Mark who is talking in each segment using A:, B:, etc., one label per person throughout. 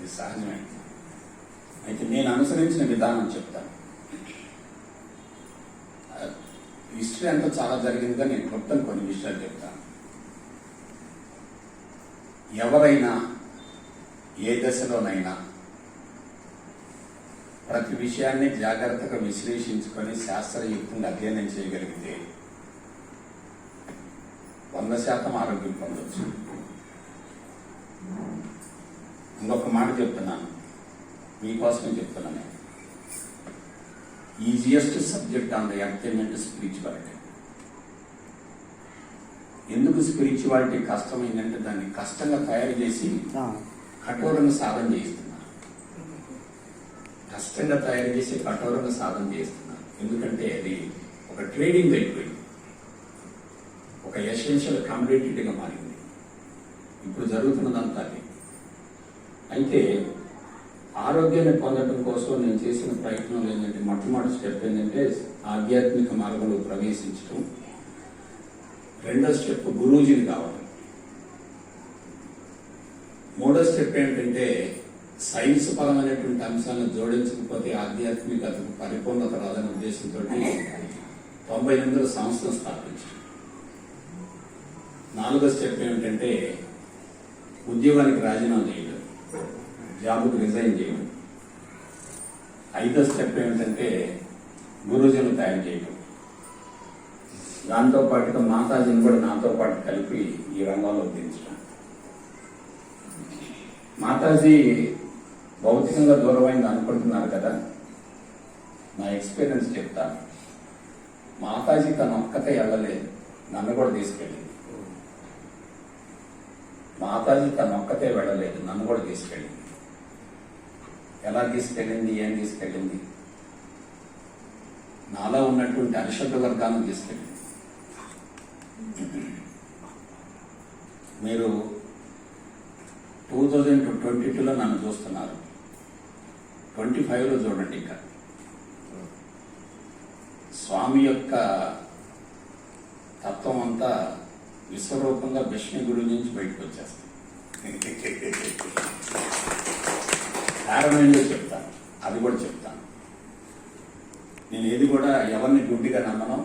A: అది సహజమే. అయితే నేను అనుసరించిన విధానం చెప్తాను. హిస్టరీ అంతా చాలా జరిగిందిగా నేను మొత్తం కొన్ని విషయాలు చెప్తాను. ఎవరైనా ఏ దశలోనైనా ప్రతి విషయాన్ని జాగ్రత్తగా విశ్లేషించుకొని శాస్త్రయుక్తంగా అధ్యయనం చేయగలిగితే 100% ఆరోగ్యం పొందవచ్చు. ఇంకొక మాట చెప్తున్నాను, మీకోసమే చెప్తున్నాను. Easiest subject on the entertainment spirituality. ఎందుకు స్పిరిచువాలిటీ కష్టమైందంటే దాన్ని కష్టంగా తయారు చేసి కఠోరంగా సాధన చేయిస్తున్నారు. కష్టంగా తయారు చేసి కఠోరంగా సాధన చేస్తున్నారు. ఎందుకంటే అది ఒక ట్రేడింగ్ అయిపోయింది, ఒక ఎసెన్షియల్ కమ్యూనిటీగా మారింది. ఇప్పుడు జరుగుతున్నదంతా అది. అయితే ఆరోగ్యాన్ని పొందడం కోసం నేను చేసిన ప్రయత్నం ఏంటంటే, మొట్టమొదటి స్టెప్ ఏంటంటే ఆధ్యాత్మిక మార్గంలో ప్రవేశించడం. రెండో స్టెప్ గురూజీని కావడం. మూడో స్టెప్ ఏంటంటే సైన్స్ పరమైనటువంటి అంశాలను జోడించకపోతే ఆధ్యాత్మికతకు పరిపూర్ణత రాదనే ఉద్దేశంతో 98లో సంస్థను స్థాపించారు. నాలుగో స్టెప్ ఏమిటంటే ఉద్యోగానికి రాజీనామా చేయడం, జాబ్కు రిజైన్ చేయడం. ఐదో స్టెప్ ఏమిటంటే గురూజీని తయారు చేయడం. దాంతో పాటుగా మాతాజీని కూడా నాతో పాటు కలిపి ఈ రంగంలో దించడం. మాతాజీ భౌతికంగా దూరమైంది అనుకుంటున్నారు కదా, నా ఎక్స్పీరియన్స్ చెప్తాను. మాతాజీ తన ఒక్కతే వెళ్ళలేదు, నన్ను కూడా తీసుకెళ్ళింది. మాతాజీ తన ఒక్కతే వెళ్ళలేదు, నన్ను కూడా తీసుకెళ్ళింది. ఎలా తీసుకెళ్ళింది, ఏం తీసుకెళ్ళింది? నాలో ఉన్నటువంటి అరిషడ్ వర్గాన్ని తీసుకెళ్ళింది. మీరు 2022లో నన్ను చూస్తున్నారు, 25లో చూడండి. ఇంకా స్వామి యొక్క తత్వం అంతా విశ్వరూపంగా విష్ణు గురు నుంచి బయటకు వచ్చేస్తాం. కారణం ఏంటో చెప్తాను, అది కూడా చెప్తాను. నేను ఏది కూడా ఎవరిని గుడ్డిగా నమ్మను,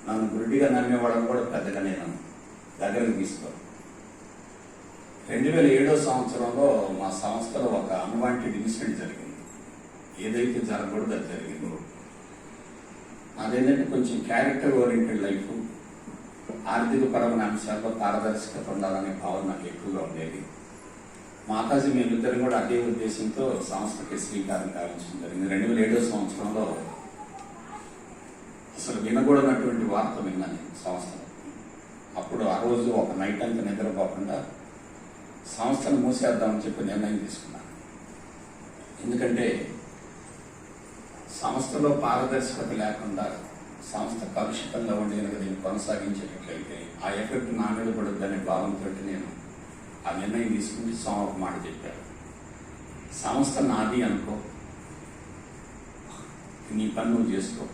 A: నన్ను గుడ్డిగా నమ్మేవాళ్ళని కూడా పెద్దగా నేను దగ్గరకు తీసుకోను. 2007 సంవత్సరంలో మా సంస్థలో ఒక అన్వాంటెడ్ ఇన్సిడెంట్ జరిగింది. ఏదైతే జరగకూడదు అది జరిగింది. అదేంటంటే కొంచెం క్యారెక్టర్ ఓరియంటెడ్ లైఫ్, ఆర్థిక పరమైన అంశాల్లో పారదర్శకత ఉండాలనే భావన నాకు ఎక్కువగా ఉండేది. మాతాజీ మేమిద్దరం కూడా అదే ఉద్దేశంతో సంస్థకి శ్రీకారం కావించడం జరిగింది. 2007 సంవత్సరంలో అసలు వినకూడనటువంటి వార్త విన్నాను సంస్థలో. అప్పుడు ఆ రోజు ఒక నైట్ అంతా నిద్రపోకుండా సంస్థను మూసేద్దామని చెప్పి నిర్ణయం తీసుకున్నాను. ఎందుకంటే సంస్థలో పారదర్శకత లేకుండా సంస్థ కలుషితంగా ఉండి కనుక దీన్ని కొనసాగించేటట్లయితే ఆ ఎఫెక్ట్ నా మీద పడుద్దనే భావంతో నేను ఆ నిర్ణయం తీసుకుంటే స్వామి ఒక మాట చెప్పారు, సంస్థ నాది అనుకో, నీ పని నువ్వు చేసుకో.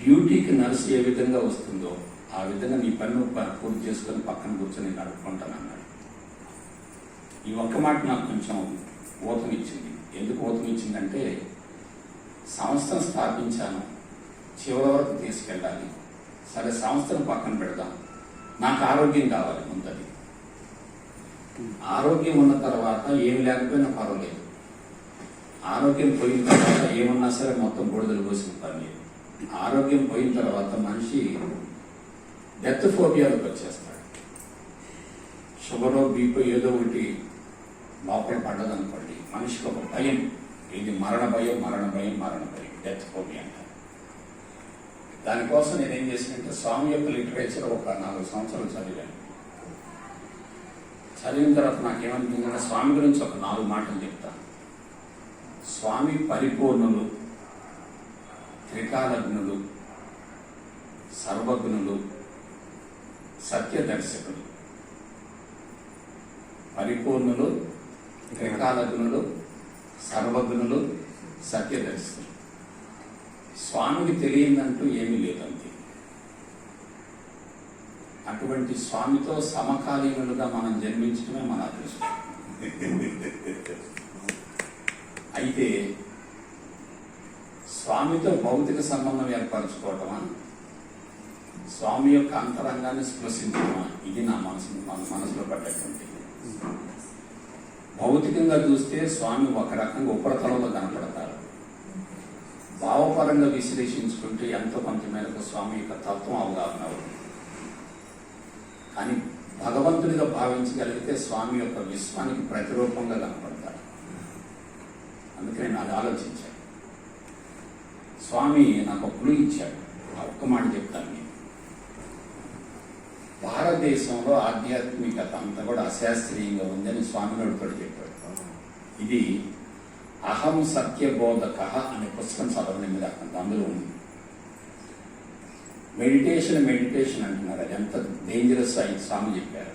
A: డ్యూటీకి నర్సు ఏ విధంగా వస్తుందో ఆ విధంగా నీ పని నువ్వు పూర్తి చేసుకొని పక్కన కూర్చొని నడుపుకుంటానన్నాడు. ఈ ఒక్క మాట నాకు కొంచెం ఊతమిచ్చింది. ఎందుకు ఊతమిచ్చిందంటే సంస్థను స్థాపించాను, చివరి వరకు తీసుకెళ్ళాలి. సరే సంస్థను పక్కన పెడదాం, నాకు ఆరోగ్యం కావాలి ముందది. ఆరోగ్యం ఉన్న తర్వాత ఏమి లేకపోయినా పర్వాలేదు. ఆరోగ్యం పోయిన తర్వాత ఏమన్నా సరే మొత్తం బుడదలు పోసిన పని లేదు. ఆరోగ్యం పోయిన తర్వాత మనిషి డెత్ ఫోబియాలకు వచ్చేస్తాడు. షుగరో బీపో ఏదో ఒకటి లోపల పడ్డదనుకోండి, మనిషికి ఒక భయం, ఇది మరణ భయం, మరణ భయం, మరణ భయం, డెత్ ఫోబియా అంటారు. దానికోసం నేనేం చేసినంటే స్వామి యొక్క లిటరేచర్ ఒక 4 సంవత్సరాలు చదివాను. చదివిన తర్వాత నాకేమనిపించిందంటే స్వామి గురించి ఒక 4 మాటలు చెప్తాను. స్వామి పరిపూర్ణులు, త్రికాలజ్ఞులు, సర్వజ్ఞులు, సత్యదర్శకులు. పరిపూర్ణులు, త్రికాలజ్ఞులు, సర్వజ్ఞులు, సత్యదర్శకులు. స్వామికి తెలియదంటూ ఏమీ లేదంతే. అటువంటి స్వామితో సమకాలీనులుగా మనం జన్మించడమే మన అదృష్టం. అయితే స్వామితో భౌతిక సంబంధం ఏర్పరచుకోవటమా, స్వామి యొక్క అంతరంగాన్ని స్పృశించడమా, ఇది నా మనసులో పడ్డటువంటి. భౌతికంగా చూస్తే స్వామి ఒక రకంగా ఉపరితలంలో కనపడతారు. భావపరంగా విశ్లేషించుకుంటే ఎంతో కొంత మేరకు స్వామి యొక్క తత్వం అవగాహన అవుతుంది. కానీ భగవంతుడిగా భావించగలిగితే స్వామి యొక్క విశ్వానికి ప్రతిరూపంగా కనపడతారు. అందుకే నేను అది ఆలోచించాను. స్వామి నాకు ఒక క్లూ ఇచ్చాడు. ఆ ఒక్క మాట చెప్తాను. నేను భారతదేశంలో ఆధ్యాత్మికత అంతా కూడా అశాస్త్రీయంగా ఉందని స్వామి నోటితో చెప్పాడు. ఇది అహం సత్యబోధక అనే పుస్తకం చదవని మీద అందులో ఉంది. మెడిటేషన్ అంటున్నారు. అది ఎంత డేంజరస్ అని స్వామి చెప్పారు.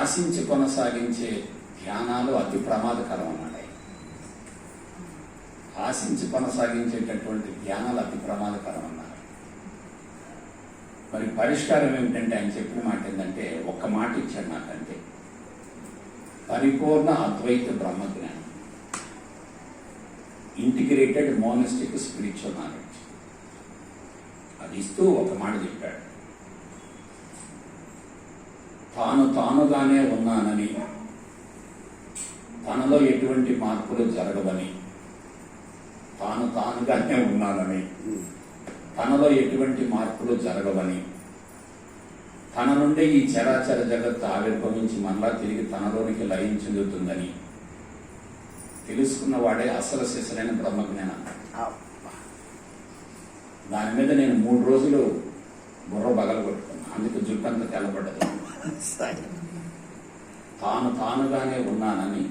A: ఆశించి కొనసాగించే ధ్యానాలు అతి ప్రమాదకరం అన్నాడు. ఆశించి కొనసాగించేటటువంటి ధ్యానాలు అతి ప్రమాదకరం అన్నారు. మరి పరిష్కారం ఏమిటంటే ఆయన చెప్పిన మాట ఏంటంటే, ఒక్క మాట ఇచ్చాడు నాకంటే, పరిపూర్ణ అద్వైత బ్రహ్మజ్ఞానం, ఇంటిగ్రేటెడ్ మోనస్టిక్ స్పిరిచువల్ నాలెడ్జ్. అది ఇస్తూ ఒక మాట చెప్పాడు, తానుగానే ఉన్నానని, తనలో ఎటువంటి మార్పులు జరగవని, తానుగానే ఉన్నానని, తనలో ఎటువంటి మార్పులు జరగవని, తన నుండి ఈ చరాచర జగత్తు ఆవిర్భవించి మళ్ళా తిరిగి తనలోనికి లయం చెందుతుందని తెలుసుకున్నవాడే అసలు శిశులైన బ్రహ్మజ్ఞానం. దాని మీద నేను 3 రోజులు బుర్ర బగలగొట్టుకున్నాను. అందుకు జుట్టంతా తెల్లబడ్డది. తానుగానే ఉన్నానని,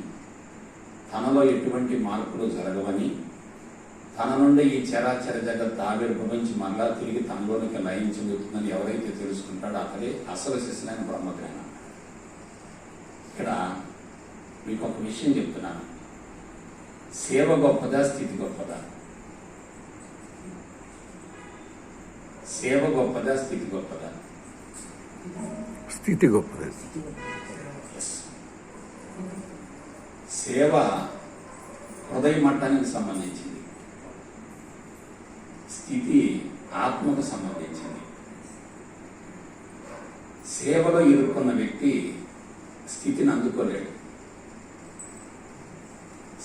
A: తనలో ఎటువంటి మార్పులు జరగవని, తన నుండి ఈ చరాచర జగత్తు ఆవిర్భవించి మళ్ళా తిరిగి తనలోనికి లయం చెందుతుందని ఎవరైతే తెలుసుకుంటాడో అతడే అసలు శిశులైన బ్రహ్మజ్ఞానం. ఇక్కడ మీకు ఒక విషయం చెప్తున్నాను. సేవ గొప్పదా, స్థితి గొప్పదా? సేవ గొప్పదా, స్థితి గొప్పదా?
B: స్థితి గొప్పది.
A: సేవ హృదయ మట్టానికి సంబంధించింది, స్థితి ఆత్మకు సంబంధించింది. సేవలో ఇరుక్కున్న వ్యక్తి స్థితిని అందుకోలేడు.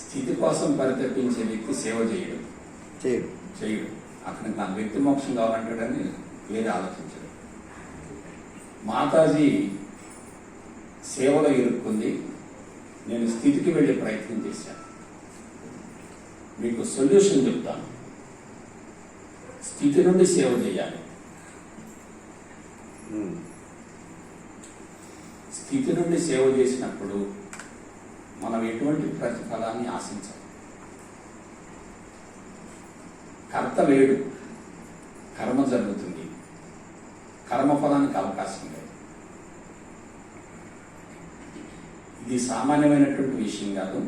A: స్థితి కోసం పరితపించే వ్యక్తి సేవ చేయడు. అక్కడికి నాకు వ్యక్తి మోక్షం కావాలంటాడని వేరే ఆలోచించడు. మాతాజీ సేవలో ఇరుక్కుంది, నేను స్థితికి వెళ్ళే ప్రయత్నం చేశాను. మీకు సొల్యూషన్ చెప్తాను. స్థితి నుండి సేవ చేయాలి. స్థితి నుండి సేవ చేసినప్పుడు మనం ఎటువంటి ప్రతిఫలాన్ని ఆశించాలి. కర్త లేడు, కర్మ జరుగుతుంది. కర్మఫలానికి అవకాశం లేదు. ఇది సామాన్యమైనటువంటి విషయం కాదు.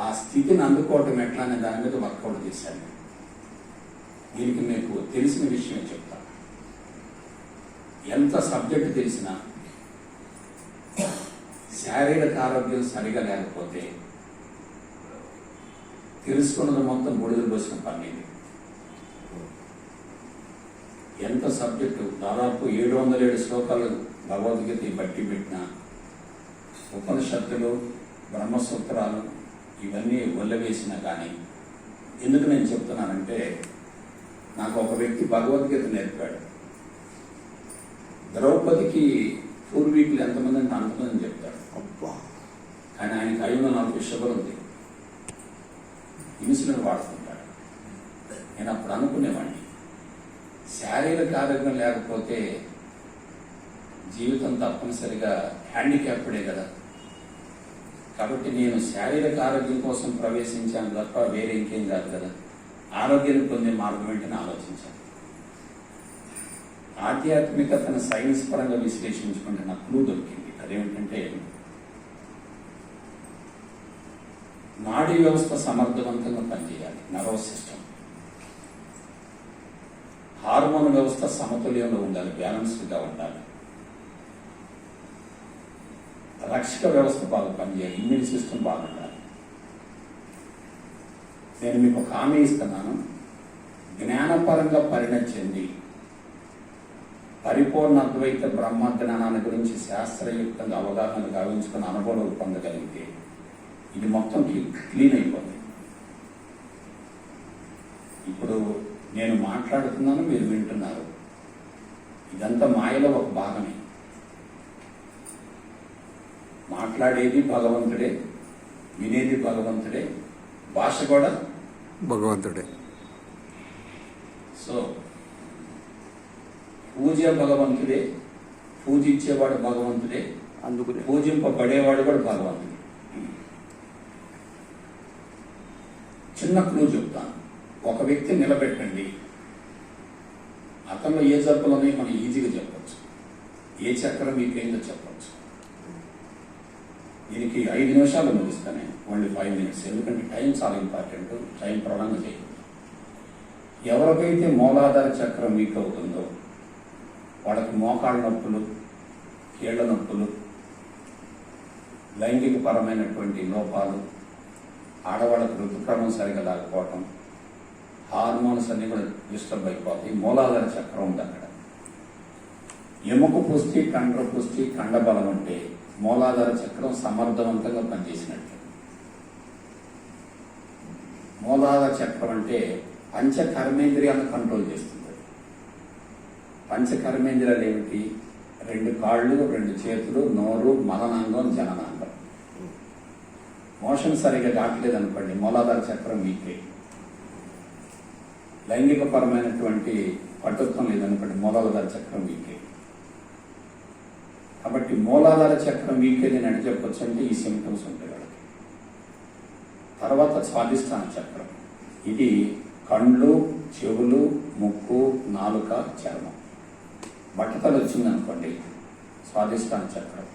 A: ఆ స్థితిని అందుకోవటం ఎట్లా అనే దాని మీద వర్కౌట్ చేశాను. దీనికి మీకు తెలిసిన విషయం చెప్తాను. ఎంత సబ్జెక్ట్ తెలిసినా శారీరక ఆరోగ్యం సరిగా లేకపోతే తెలుసుకున్నది మొత్తం బూడిదలు పోసిన పని. ఎంత సబ్జెక్టు, దాదాపు 707 శ్లోకాలు భగవద్గీత బట్టి పెట్టిన ఉపనిషత్తులు, బ్రహ్మసూత్రాలు ఇవన్నీ వల్లవేసినా కానీ, ఎందుకు నేను చెప్తున్నానంటే, నాకు ఒక వ్యక్తి భగవద్గీత నేర్పాడు. ద్రౌపదికి పూర్వీకులు ఎంతమంది అంటే అంతమంది చెప్తాడు. కానీ ఆయనకి 540 షుగర్ ఉంది, ఇన్సులిన్ వాడుతుంటాడు. నేను అప్పుడు అనుకునేవాడిని, శారీరక ఆరోగ్యం లేకపోతే జీవితం తప్పనిసరిగా హ్యాండిక్యాప్డే కదా. కాబట్టి నేను శారీరక ఆరోగ్యం కోసం ప్రవేశించాను తప్ప వేరే ఇంకేం కాదు కదా. ఆరోగ్యాన్ని పొందే మార్గం ఏంటని ఆలోచించాను. ఆధ్యాత్మికతను సైన్స్ పరంగా విశ్లేషించుకుంటే నాకు క్లూ దొరికింది. అదేమిటంటే, నాడీ వ్యవస్థ సమర్థవంతంగా పనిచేయాలి, నర్వస్ సిస్టమ్. హార్మోన్ వ్యవస్థ సమతుల్యంలో ఉండాలి, బ్యాలెన్స్డ్గా ఉండాలి. రక్షక వ్యవస్థ బాగా పనిచేయాలి, ఇమ్యూన్ సిస్టమ్ బాగుండాలి. నేను మీకు ఒక హామీ ఇస్తున్నాను, జ్ఞానపరంగా పరిణతి చెంది పరిపూర్ణ అద్వైత బ్రహ్మ జ్ఞానాన్ని గురించి శాస్త్రయుక్తంగా అవగాహన గావించుకుని అనుభవం పొందగలిగితే ఇది మొత్తం క్లీన్ అయిపోతుంది. ఇప్పుడు నేను మాట్లాడుతున్నాను, మీరు వింటున్నారు. ఇదంతా మాయలో ఒక భాగమే. మాట్లాడేది భగవంతుడే, వినేది భగవంతుడే, భాష కూడా
B: భగవంతుడే.
A: సో పూజ భగవంతుడే, పూజించేవాడు భగవంతుడే,
B: అందుకు
A: పూజింపబడేవాడు కూడా భగవంతుడే. చిన్న క్లూ చెప్తాను. ఒక వ్యక్తి నిలబెట్టండి, అతనిలో ఏ జబ్బులు ఉన్నాయో మనం ఈజీగా చెప్పచ్చు, ఏ చక్రం మీకేందో చెప్పచ్చు. దీనికి 5 నిమిషాలు ముగిస్తానే, ఓన్లీ 5 minutes, ఎందుకంటే టైం చాలా ఇంపార్టెంట్. టైం ప్రొలాంగ్ చేయకూడదు. ఎవరికైతే మూలాధార చక్రం వీక్ అవుతుందో వాళ్ళకి మోకాళ్ళ నొప్పులు, కీళ్ల నొప్పులు, లైంగిక పరమైనటువంటి లోపాలు, ఆడవాళ్ళకు ఋతుక్రమం సరిగా లేకపోవటం, హార్మోన్స్ అన్ని కూడా డిస్టర్బ్ అయిపోతాయి. మూలాధార చక్రం ఉంది అక్కడ. ఎముక పుష్టి, కండ్ర పుష్టి, కండబలం అంటే మూలాధార చక్రం సమర్థవంతంగా పనిచేసినట్టు. మూలాధార చక్రం అంటే పంచ కర్మేంద్రియాలను కంట్రోల్ చేస్తుంది. పంచ కర్మేంద్రియాలు ఏమిటి? 2 కాళ్ళు, 2 చేతులు, నోరు, మలనాంగం, జననాంగం. మోషన్ సరిగా కావట్లేదు అనుకోండి, మూలాధార చక్రం వీకే. లైంగిక పరమైనటువంటి పటుత్వం లేదనుకోండి, మూలాధార చక్రం వీకే. కాబట్టి మూలాధార చక్రం వీకే నేను అడిగి చెప్పొచ్చు అంటే ఈ సింప్టమ్స్ ఉంటాయి వాళ్ళకి. తర్వాత స్వాధిష్టాన చక్రం, ఇది కండ్లు, చెవులు, ముక్కు, నాలుక, చర్మం. బట్టతలు వచ్చిందనుకోండి, స్వాధిష్టాన చక్రం.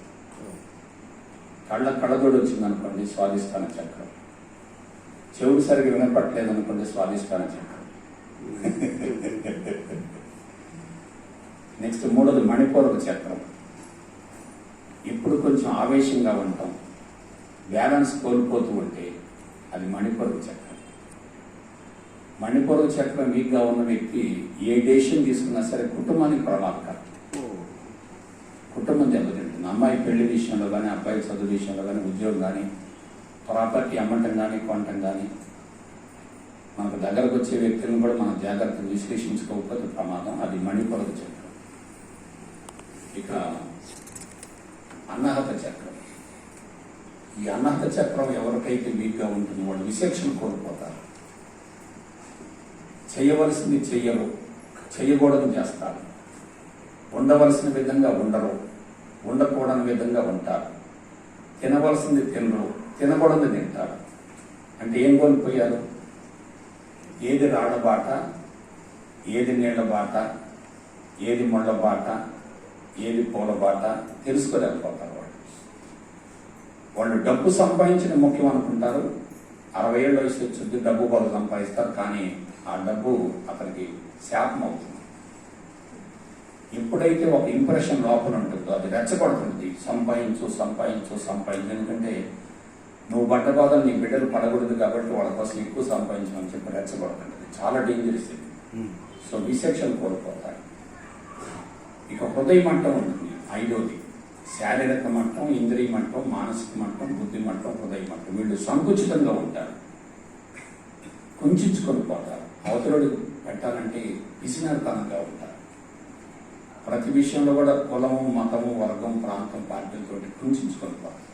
A: కళ్ళజోడు వచ్చిందనుకోండి, స్వాధిష్టాన చక్రం. చెవుడు సరిగ్గా వినపట్లేదు అనుకోండి, స్వాధిష్టాన చక్రం. నెక్స్ట్ 3వది మణిపూరక చక్రం. ఇప్పుడు కొంచెం ఆవేశంగా ఉంటాం, బ్యాలెన్స్ కోల్పోతూ ఉంటే అది మణిపూరక చక్రం. మణిపూరక చక్రం వీక్గా ఉన్న వ్యక్తి ఏ డెసిషన్ తీసుకున్నా సరే కుటుంబానికి ప్రమాదకరం. కుటుంబం దెబ్బతింటుంది. అమ్మాయి పెళ్లి విషయంలో కానీ, అబ్బాయి చదువు విషయంలో కానీ, ఉద్యోగం కానీ, ప్రాపర్టీ అమ్మటం కానీ, కొనటం కానీ, మనకు దగ్గరకు వచ్చే వ్యక్తులను కూడా మనం జాగ్రత్తగా విశ్లేషించుకోకపోతే ప్రమాదం. అది మణిపూరక చక్రం. ఇక అన్నాహత చక్రం. ఈ అన్నాహత చక్రం ఎవరికైతే వీక్గా ఉంటుందో వాళ్ళు విచక్షణ కోల్పోతారు. చేయవలసింది చెయ్యరు, చేయకూడదు చేస్తారు. ఉండవలసిన విధంగా ఉండరు, ఉండకూడని విధంగా ఉంటారు. తినవలసింది తినరు, తినకూడదు తింటారు. అంటే ఏం కోల్పోయారు? ఏది రాళ్ళ బాట, ఏది నీళ్ల బాట, ఏది ముళ్ళ బాట, ఏది పూల బాట తెలుసుకోలేకపోతారు. వాళ్ళు డబ్బు సంపాదించిన ముఖ్యం అనుకుంటారు. 60 ఏళ్ళ వయసు వచ్చింది, డబ్బు బాగా సంపాదిస్తారు, కానీ ఆ డబ్బు అతనికి శాపం అవుతుంది. ఎప్పుడైతే ఒక ఇంప్రెషన్ లోపల ఉంటుందో అది రెచ్చగొడుతుంది. సంపాదించు సంపాదించు సంపాదించు, ఎందుకంటే నువ్వు బట్టబాధలు నీ బిడ్డలు పడకూడదు కాబట్టి వాళ్ళ కోసం ఎక్కువ సంపాదించమని చెప్పి రెచ్చగొడుతుంది. చాలా డేంజరస్ ఇది. సో విచక్షణ కోల్పోతారు. ఇక హృదయ మట్టం ఉంటుంది 5వది. శారీరక మట్టం, ఇంద్రియ మట్టం, మానసిక మట్టం, బుద్ధి మట్టం, హృదయ మట్టం. వీళ్ళు సంకుచితంగా ఉంటారు, కుంచుకొని పోతారు. అవతరుడు పెట్టాలంటే పిసినారితనంగా ఉంటారు. ప్రతి విషయంలో కూడా కులము, మతము, వర్గం, ప్రాంతం, పార్టీలతో కుంచుకొని పోతారు.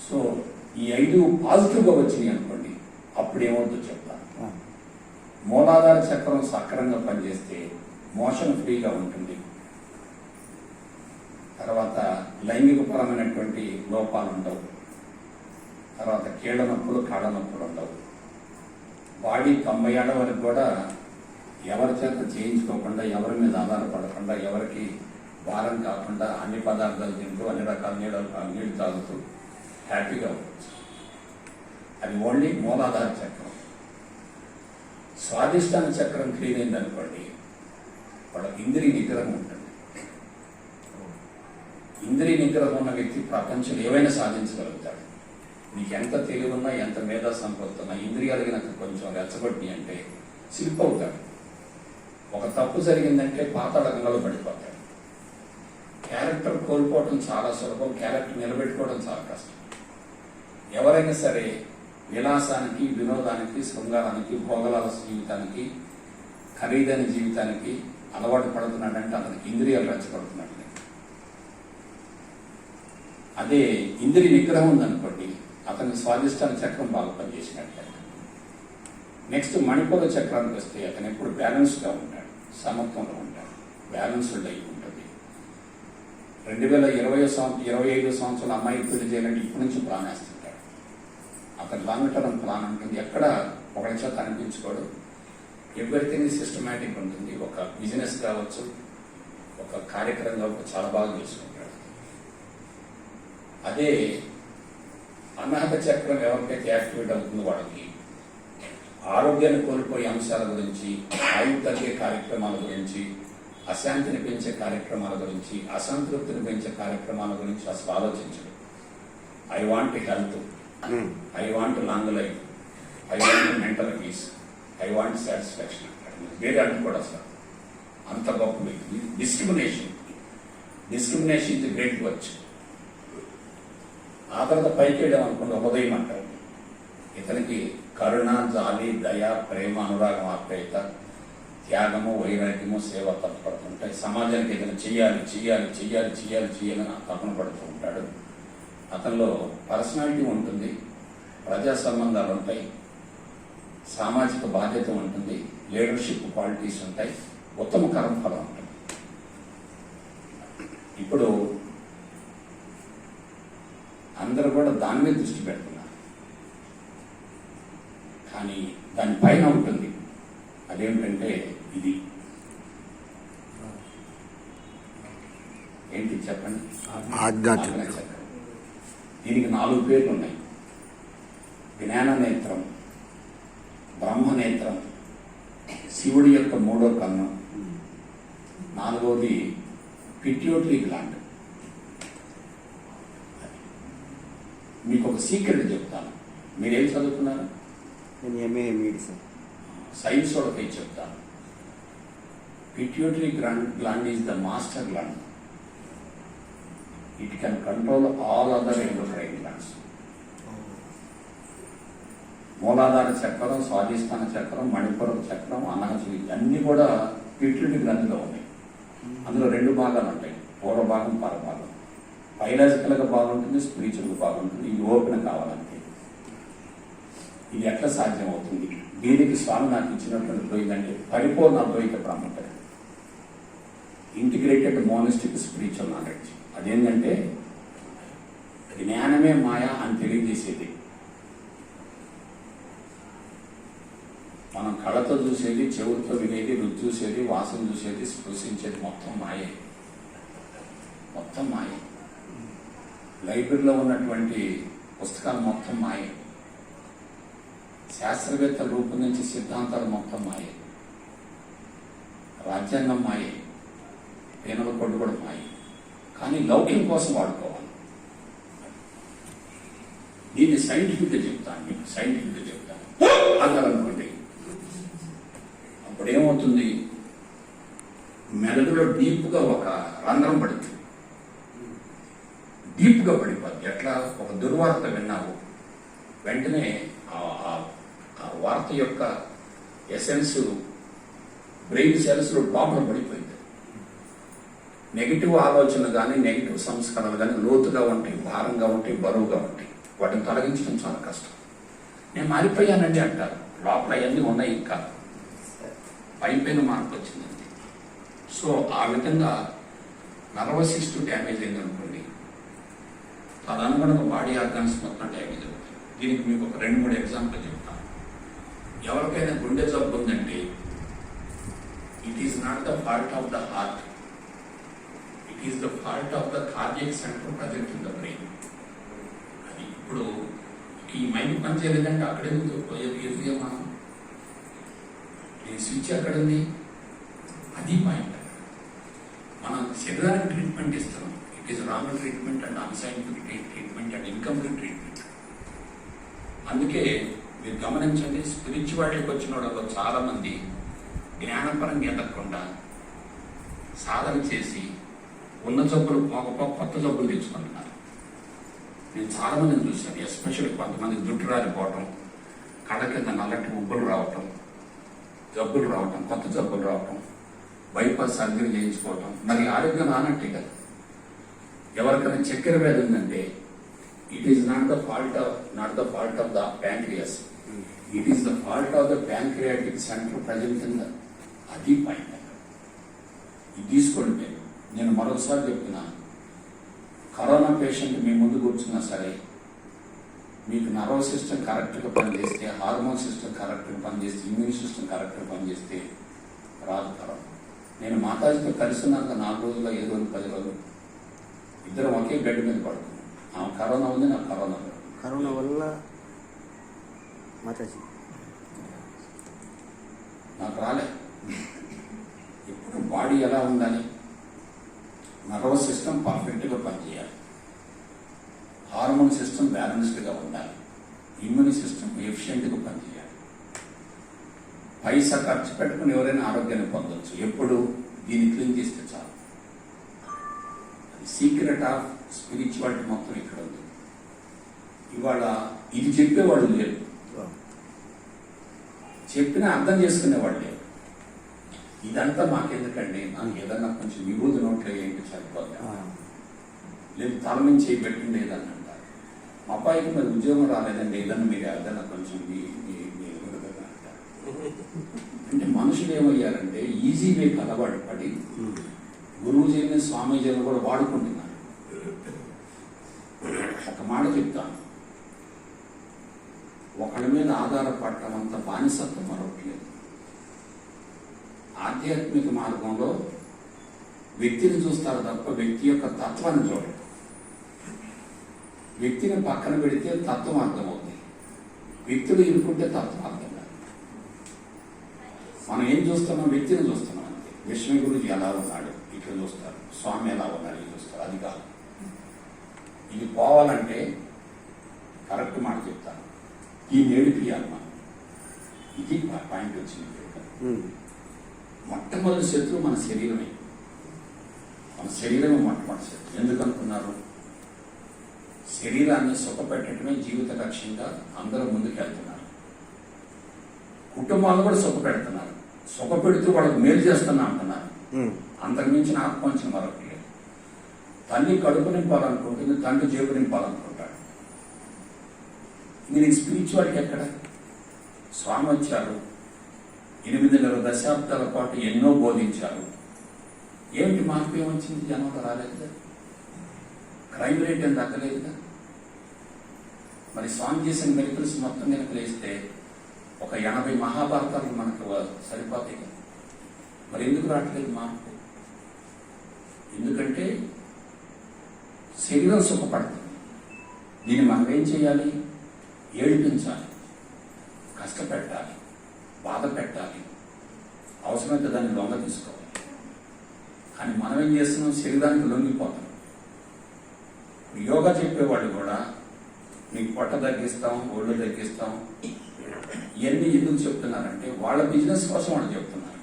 A: సో ఈ 5 పాజిటివ్గా వచ్చినాయి అనుకోండి, అప్పుడు ఏమవుతుందో చెప్తాను. మూలాధార చక్రం సక్రంగా పనిచేస్తే మోషన్ ఫ్రీగా ఉంటుంది. తర్వాత లైంగిక పరమైనటువంటి లోపాలు ఉండవు. తర్వాత కీళ్ళ నొప్పులు, కాళ్ళ నొప్పులు ఉండవు. బాడీ 90 ఏళ్ల వరకు కూడా ఎవరి చేత చేయించుకోకుండా, ఎవరి మీద ఆధారపడకుండా, ఎవరికి భారం కాకుండా అన్ని పదార్థాలు తింటూ, అన్ని రకాల నీళ్ళు తాగుతూ హ్యాపీగా ఉండొచ్చు. అది ఓన్లీ మూలాధార చక్రం. స్వాధిష్టాన చక్రం క్లీన్ అయింది అనుకోండి, వాళ్ళకి ఇంద్రియ నిగ్రహం ఉంటుంది. ఇంద్రియ నిగ్రహం ఉన్న వ్యక్తి ప్రపంచంలో ఏవైనా సాధించగలుగుతాడు. నీకు ఎంత తెలివి ఉన్నా, ఎంత మేధా సంపత్తి ఉన్నా, ఇంద్రియాలు కనుక కొంచెం రెచ్చగొట్టి అంటే స్లిప్ అవుతాడు. ఒక తప్పు జరిగిందంటే పాతాళంలో పడిపోతాడు. క్యారెక్టర్ కోల్పోవడం చాలా సులభం, క్యారెక్టర్ నిలబెట్టుకోవడం చాలా కష్టం. ఎవరైనా సరే విలాసానికి, వినోదానికి, శృంగారానికి, భోగలాల జీవితానికి, ఖరీదైన జీవితానికి అలవాటు పడుతున్నాడంటే అతనికి ఇంద్రియాలు రెచ్చగొడుతున్నాడు. అదే ఇంద్రియ నిగ్రహం ఉందనుకోండి, అతనికి స్వాదిష్టాన చక్రం బాగా పనిచేసినట్టు. నెక్స్ట్ మణిపూర చక్రానికి వస్తే అతను ఎప్పుడు బ్యాలెన్స్గా ఉంటాడు, సమత్వంలో ఉంటాడు, బ్యాలెన్స్డ్ అయి ఉంటుంది. 2025 సంవత్సరాల అమ్మాయికి పెళ్లి చేయాలంటే ఇప్పటి నుంచి ప్లాన్ వేస్తుంటాడు. అతను లాంగ్ టర్మ్ ప్లాన్ ఉంటుంది, ఎక్కడ ఒకరి చేత అనిపించుకోడు. ఎవ్రీథింగ్ సిస్టమేటిక్ ఉంటుంది. ఒక బిజినెస్ కావచ్చు, ఒక కార్యక్రమం కావచ్చు, చాలా బాగా చేసుకుంటాడు. అదే అనాహత చక్రం ఎవరికైతే యాక్టివేట్ అవుతుందో వాళ్ళకి ఆరోగ్యాన్ని కోల్పోయే అంశాల గురించి, ఆయువు తగ్గే కార్యక్రమాల గురించి, అశాంతిని పెంచే కార్యక్రమాల గురించి, అసంతృప్తిని పెంచే కార్యక్రమాల గురించి అసలు ఆలోచించడు. I want health, I want long life, I want mental peace, I want satisfaction అంటాడు. వేరే అనుకోడు అసలు. అంత గొప్ప discrimination is the great virtue. ఆ తర్వాత పైకి వెళ్ళాం అనుకుంటే హృదయం అంటారు. ఇతనికి కరుణ, జాలి, దయ, ప్రేమ, అనురాగం, ఆప్యాయత, త్యాగము, వైరాగ్యము, సేవ తత్పరత ఉంటాయి. సమాజానికి ఏదైనా చేయాలని తపన పడుతూ ఉంటాడు. అతనిలో పర్సనాలిటీ ఉంటుంది, ప్రజా సంబంధాలు ఉంటాయి, సామాజిక బాధ్యత ఉంటుంది, లీడర్షిప్ క్వాలిటీస్ ఉంటాయి, ఉత్తమ కర్మఫలం ఉంటుంది. ఇప్పుడు అందరూ కూడా దాని మీద దృష్టి పెడుతున్నారు, కానీ దానిపైన ఉంటుంది. అదేమిటంటే ఇది ఏంటి చెప్పండి? ఆజ్ఞాచక్రం. దీనికి 4 పేర్లు ఉన్నాయి. జ్ఞాన నేత్రం, బ్రహ్మనేత్రం, శివుడి యొక్క 3వ కన్ను, 4వది పిట్యూటరీ గ్లాండ్. మీకు ఒక సీక్రెట్ చెప్తాను. మీరేం చదువుతున్నారు?
B: నేను ఎంఏ మెడిసిన్.
A: సైన్స్ వాళ్ళకి చెప్తాను. Pituitary gland is the master gland. It can control all other endocrine glands. మూలాధార చక్రం, స్వాధిష్టాన చక్రం, మణిపుర చక్రం, అనాహత అన్నీ కూడా పిట్యూటరీ గ్లాండ్లో ఉన్నాయి. అందులో 2 భాగాలు ఉంటాయి, పూర్వ భాగం, పరభాగం. బయలాజికల్గా బాగుంటుంది, స్పిరిచువల్గా బాగుంటుంది. ఇది ఓపెన్ కావాలంటే ఇది ఎట్లా సాధ్యం అవుతుంది? దీనికి స్వామి నాకు ఇచ్చినటువంటి పోయిందంటే పరిపూర్ణ అద్వైత బ్రహ్మత, ఇంటిగ్రేటెడ్ మోనిస్టిక్ స్పిరిచువల్ నాలెడ్జ్. అదేంటంటే జ్ఞానమే మాయ అని తెలియజేసేది. మనం కళ్ళతో చూసేది, చెవులతో వినేది, రుచి చూసేది, వాసన చూసేది, స్పృశించేది మొత్తం మాయే, మొత్తం మాయే. లైబ్రరీలో ఉన్నటువంటి పుస్తకాలు మొత్తం మాయే. శాస్త్రవేత్తలు రూపొందించే సిద్ధాంతాలు మొత్తం మాయే. రాజ్యాంగం మాయే, పేనల కొట్టు కూడా మాయే. కానీ లౌక్యం కోసం వాడుకోవాలి. దీన్ని సైంటిఫిక్గా చెప్తాను, మీకు సైంటిఫిక్గా చెప్తాను. అన్నారనుకోండి, అప్పుడు ఏమవుతుంది? మెదడులో డీప్గా ఒక రంధ్రం పడుతుంది, డీప్గా పడిపోద్ది. ఎట్లా? ఒక దుర్వార్త విన్నావు, వెంటనే ఆ వార్త యొక్క ఎసెన్స్ బ్రెయిన్ సెల్స్లో లోపల పడిపోయింది. నెగిటివ్ ఆలోచనలు కానీ, నెగిటివ్ సంస్కరణలు కానీ లోతుగా ఉంటాయి, భారంగా ఉంటాయి, బరువుగా ఉంటాయి. వాటిని తొలగించడం చాలా కష్టం. నేను మారిపోయానండి అంటారు, లోపల అవన్నీ ఉన్నాయి, ఇంకా పైపైన మార్పు వచ్చిందండి. సో ఆ విధంగా నర్వస్ సిస్టమ్ డ్యామేజ్ అయిందనుకోండి, తదనుగుణంగా బాడీ ఆర్గాన్స్ మొత్తం డ్యామేజ్ అవుతాయి. దీనికి మీకు ఒక 2-3 ఎగ్జాంపుల్ చెప్తాను. ఎవరికైనా గుండె జబ్బు ఉందంటే it is not the fault of the heart, it is the fault of the cardiac centre present in the brain. అది ఇప్పుడు ఈ మైండ్ పని చేయలేదంటే అక్కడే ఎదుగుగా మనం ఈ స్విచ్ ఎక్కడుంది? అది పాయింట్. మనం శరీరానికి ట్రీట్మెంట్ ఇస్తున్నాం, it is wrong treatment and unscientific treatment and incomplete treatment. అందుకే మీరు గమనించండి, స్పిరిచువాలిటీకి వచ్చిన వాళ్ళలో చాలా మంది జ్ఞానపరంగా ఎదగకుండా సాధన చేసి ఉన్న జబ్బులు పోకపో కొత్త జబ్బులు తెచ్చుకుంటున్నారు. నేను చాలా మందిని చూశాను. ఎస్పెషల్లీ కొంతమంది జుట్టు రాలిపోవటం, కళ్ళ కింద నల్లటి ఉబ్బులు రావటం, జబ్బులు రావటం, కొత్త జబ్బులు రావటం, బైపాస్ సర్జరీ చేయించుకోవటం. మరి ఆరోగ్యం రానట్టే కదా. ఎవరికైనా చక్కెర వ్యాధి ఉందంటే it is not the fault of the pancreas, it is the fault of the pancreatic centre present in the. అది పాయింట్. ఇది తీసుకోండి. నేను మరొకసారి చెప్తున్నా, కరోనా పేషెంట్ మీ ముందు కూర్చున్నా సరే మీకు నర్వస్ సిస్టమ్ కరెక్ట్గా పనిచేస్తే, హార్మోన్ సిస్టమ్ కరెక్ట్గా పనిచేస్తే, ఇమ్యూన్ సిస్టమ్ కరెక్ట్గా పనిచేస్తే రాదు కరోనా. నేను మాతాజీతో కలిసి ఉన్నాక 4 రోజులు, 5 రోజులు, 10 రోజులు ఇద్దరం ఒకే బెడ్ మీద పడుతున్నాం. ఆమె కరోనా ఉంది, నాకు కరోనా లేదు.
B: కరోనా వల్ల మాతాజీ
A: నాకు రాలే. ఇప్పుడు బాడీ ఎలా ఉండాలి? నర్వస్ సిస్టమ్ పర్ఫెక్ట్గా పనిచేయాలి, హార్మోన్ సిస్టమ్ బ్యాలెన్స్డ్గా ఉండాలి, ఇమ్యూన్ సిస్టమ్ ఎఫిషియెంట్గా పనిచేయాలి. పైసా ఖర్చు పెట్టుకుని ఎవరైనా ఆరోగ్యాన్ని పొందవచ్చు. ఎప్పుడు దీన్ని క్లీన్ చేస్తే చాలు. సీక్రెట్ ఆఫ్ స్పిరిచువాలిటీ మొత్తం ఇక్కడ ఉంది. ఇవాళ ఇది చెప్పేవాళ్ళు లేరు, చెప్పినా అర్థం చేసుకునేవాళ్ళు లేరు. ఇదంతా మాకెందుకండి, నాకు ఏదన్నా కొంచెం విభూతి నోట్లో ఏంటి సరిపోద్ది, లేదు తల నుంచి పెట్టింది ఏదన్నా అంటారు. మా అబ్బాయికి మరి ఉద్యోగం రాలేదండి, ఏదన్నా మీరు ఏదన్నా కొంచెం అంటారు. అంటే మనుషులు ఏమయ్యారంటే ఈజీ వేకి అలవాటు పడి గురువుజీని, స్వామీజీని కూడా వాడుకుంటున్నారు. ఒక మాట చెప్తాను, ఒకళ్ళ మీద ఆధారపడటం అంత బానిసత్వం మరొకట్లేదు. ఆధ్యాత్మిక మార్గంలో వ్యక్తిని చూస్తారు తప్ప వ్యక్తి యొక్క తత్వాన్ని చూడరు. వ్యక్తిని పక్కన పెడితే తత్వం అర్థమవుతుంది, వ్యక్తులు ఇరుక్కుంటే తత్వం అర్థం కాదు. మనం ఏం చూస్తున్నాం? వ్యక్తిని చూస్తున్నాం అంతే. విశ్వ గురుజీ ఎలా ఉన్నాడు ఇట్లా చూస్తారు, స్వామి ఎలా ఉన్నాడు ఇట్లా చూస్తారు. అది కాదు. ఇది పోవాలంటే కరెక్ట్ మాట చెప్తాను, ఈ నేడిపియాలి మనం. ఇది పాయింట్ వచ్చింది. మొట్టమొదటి శత్రువు మన శరీరమే. మన శరీరమే మొట్టమొదటి శత్రువు. ఎందుకు అనుకున్నారు? శరీరాన్ని సుఖపెట్టడమే జీవిత లక్ష్యంగా అందరూ ముందుకెళ్తున్నారు. కుటుంబాలు కూడా సుఖపెడుతున్నారు. సుఖపెడుతూ వాళ్ళకు మేలు చేస్తున్నా అంటున్నారు. అంతకుమించిన ఆత్మవంచన మరొకటి లేదు. తల్లి కడుపు నింపాలనుకుంటుంది, తండ్రి జేబు నింపాలనుకుంటాడు. ఇది స్పిరిచువాలిటీ ఎక్కడ? స్వామి వచ్చారు, 8 దశాబ్దాల పాటు ఎన్నో బోధించారు. ఏమిటి మార్పు ఏమొచ్చింది? జనంలో రాలేదుగా, క్రైమ్ రేట్ ఏం తగ్గలేదుగా. మరి స్వామి చేసిన మెడికల్స్ మొత్తం వెనకలేస్తే ఒక 80 మహాభారతాలు మనకు సరిపోతాయి కదా. మరి ఎందుకు రావట్లేదు మార్పు? ఎందుకంటే శరీరం సుఖపడుతుంది. దీన్ని మనం ఏం చేయాలి? ఏడిపించాలి, కష్టపెట్టాలి, బాధ పెట్టాలి, అవసరమైతే దాన్ని లొంగ తీసుకోవాలి. కానీ మనం ఏం చేస్తున్నాం? శరీరానికి లొంగిపోతాం. యోగా చెప్పేవాళ్ళు కూడా మీకు పొట్ట తగ్గిస్తాం, ఒళ్ళు తగ్గిస్తాం, ఇవన్నీ ఎందుకు చెప్తున్నారంటే వాళ్ళ బిజినెస్ కోసం వాళ్ళు చెప్తున్నారు.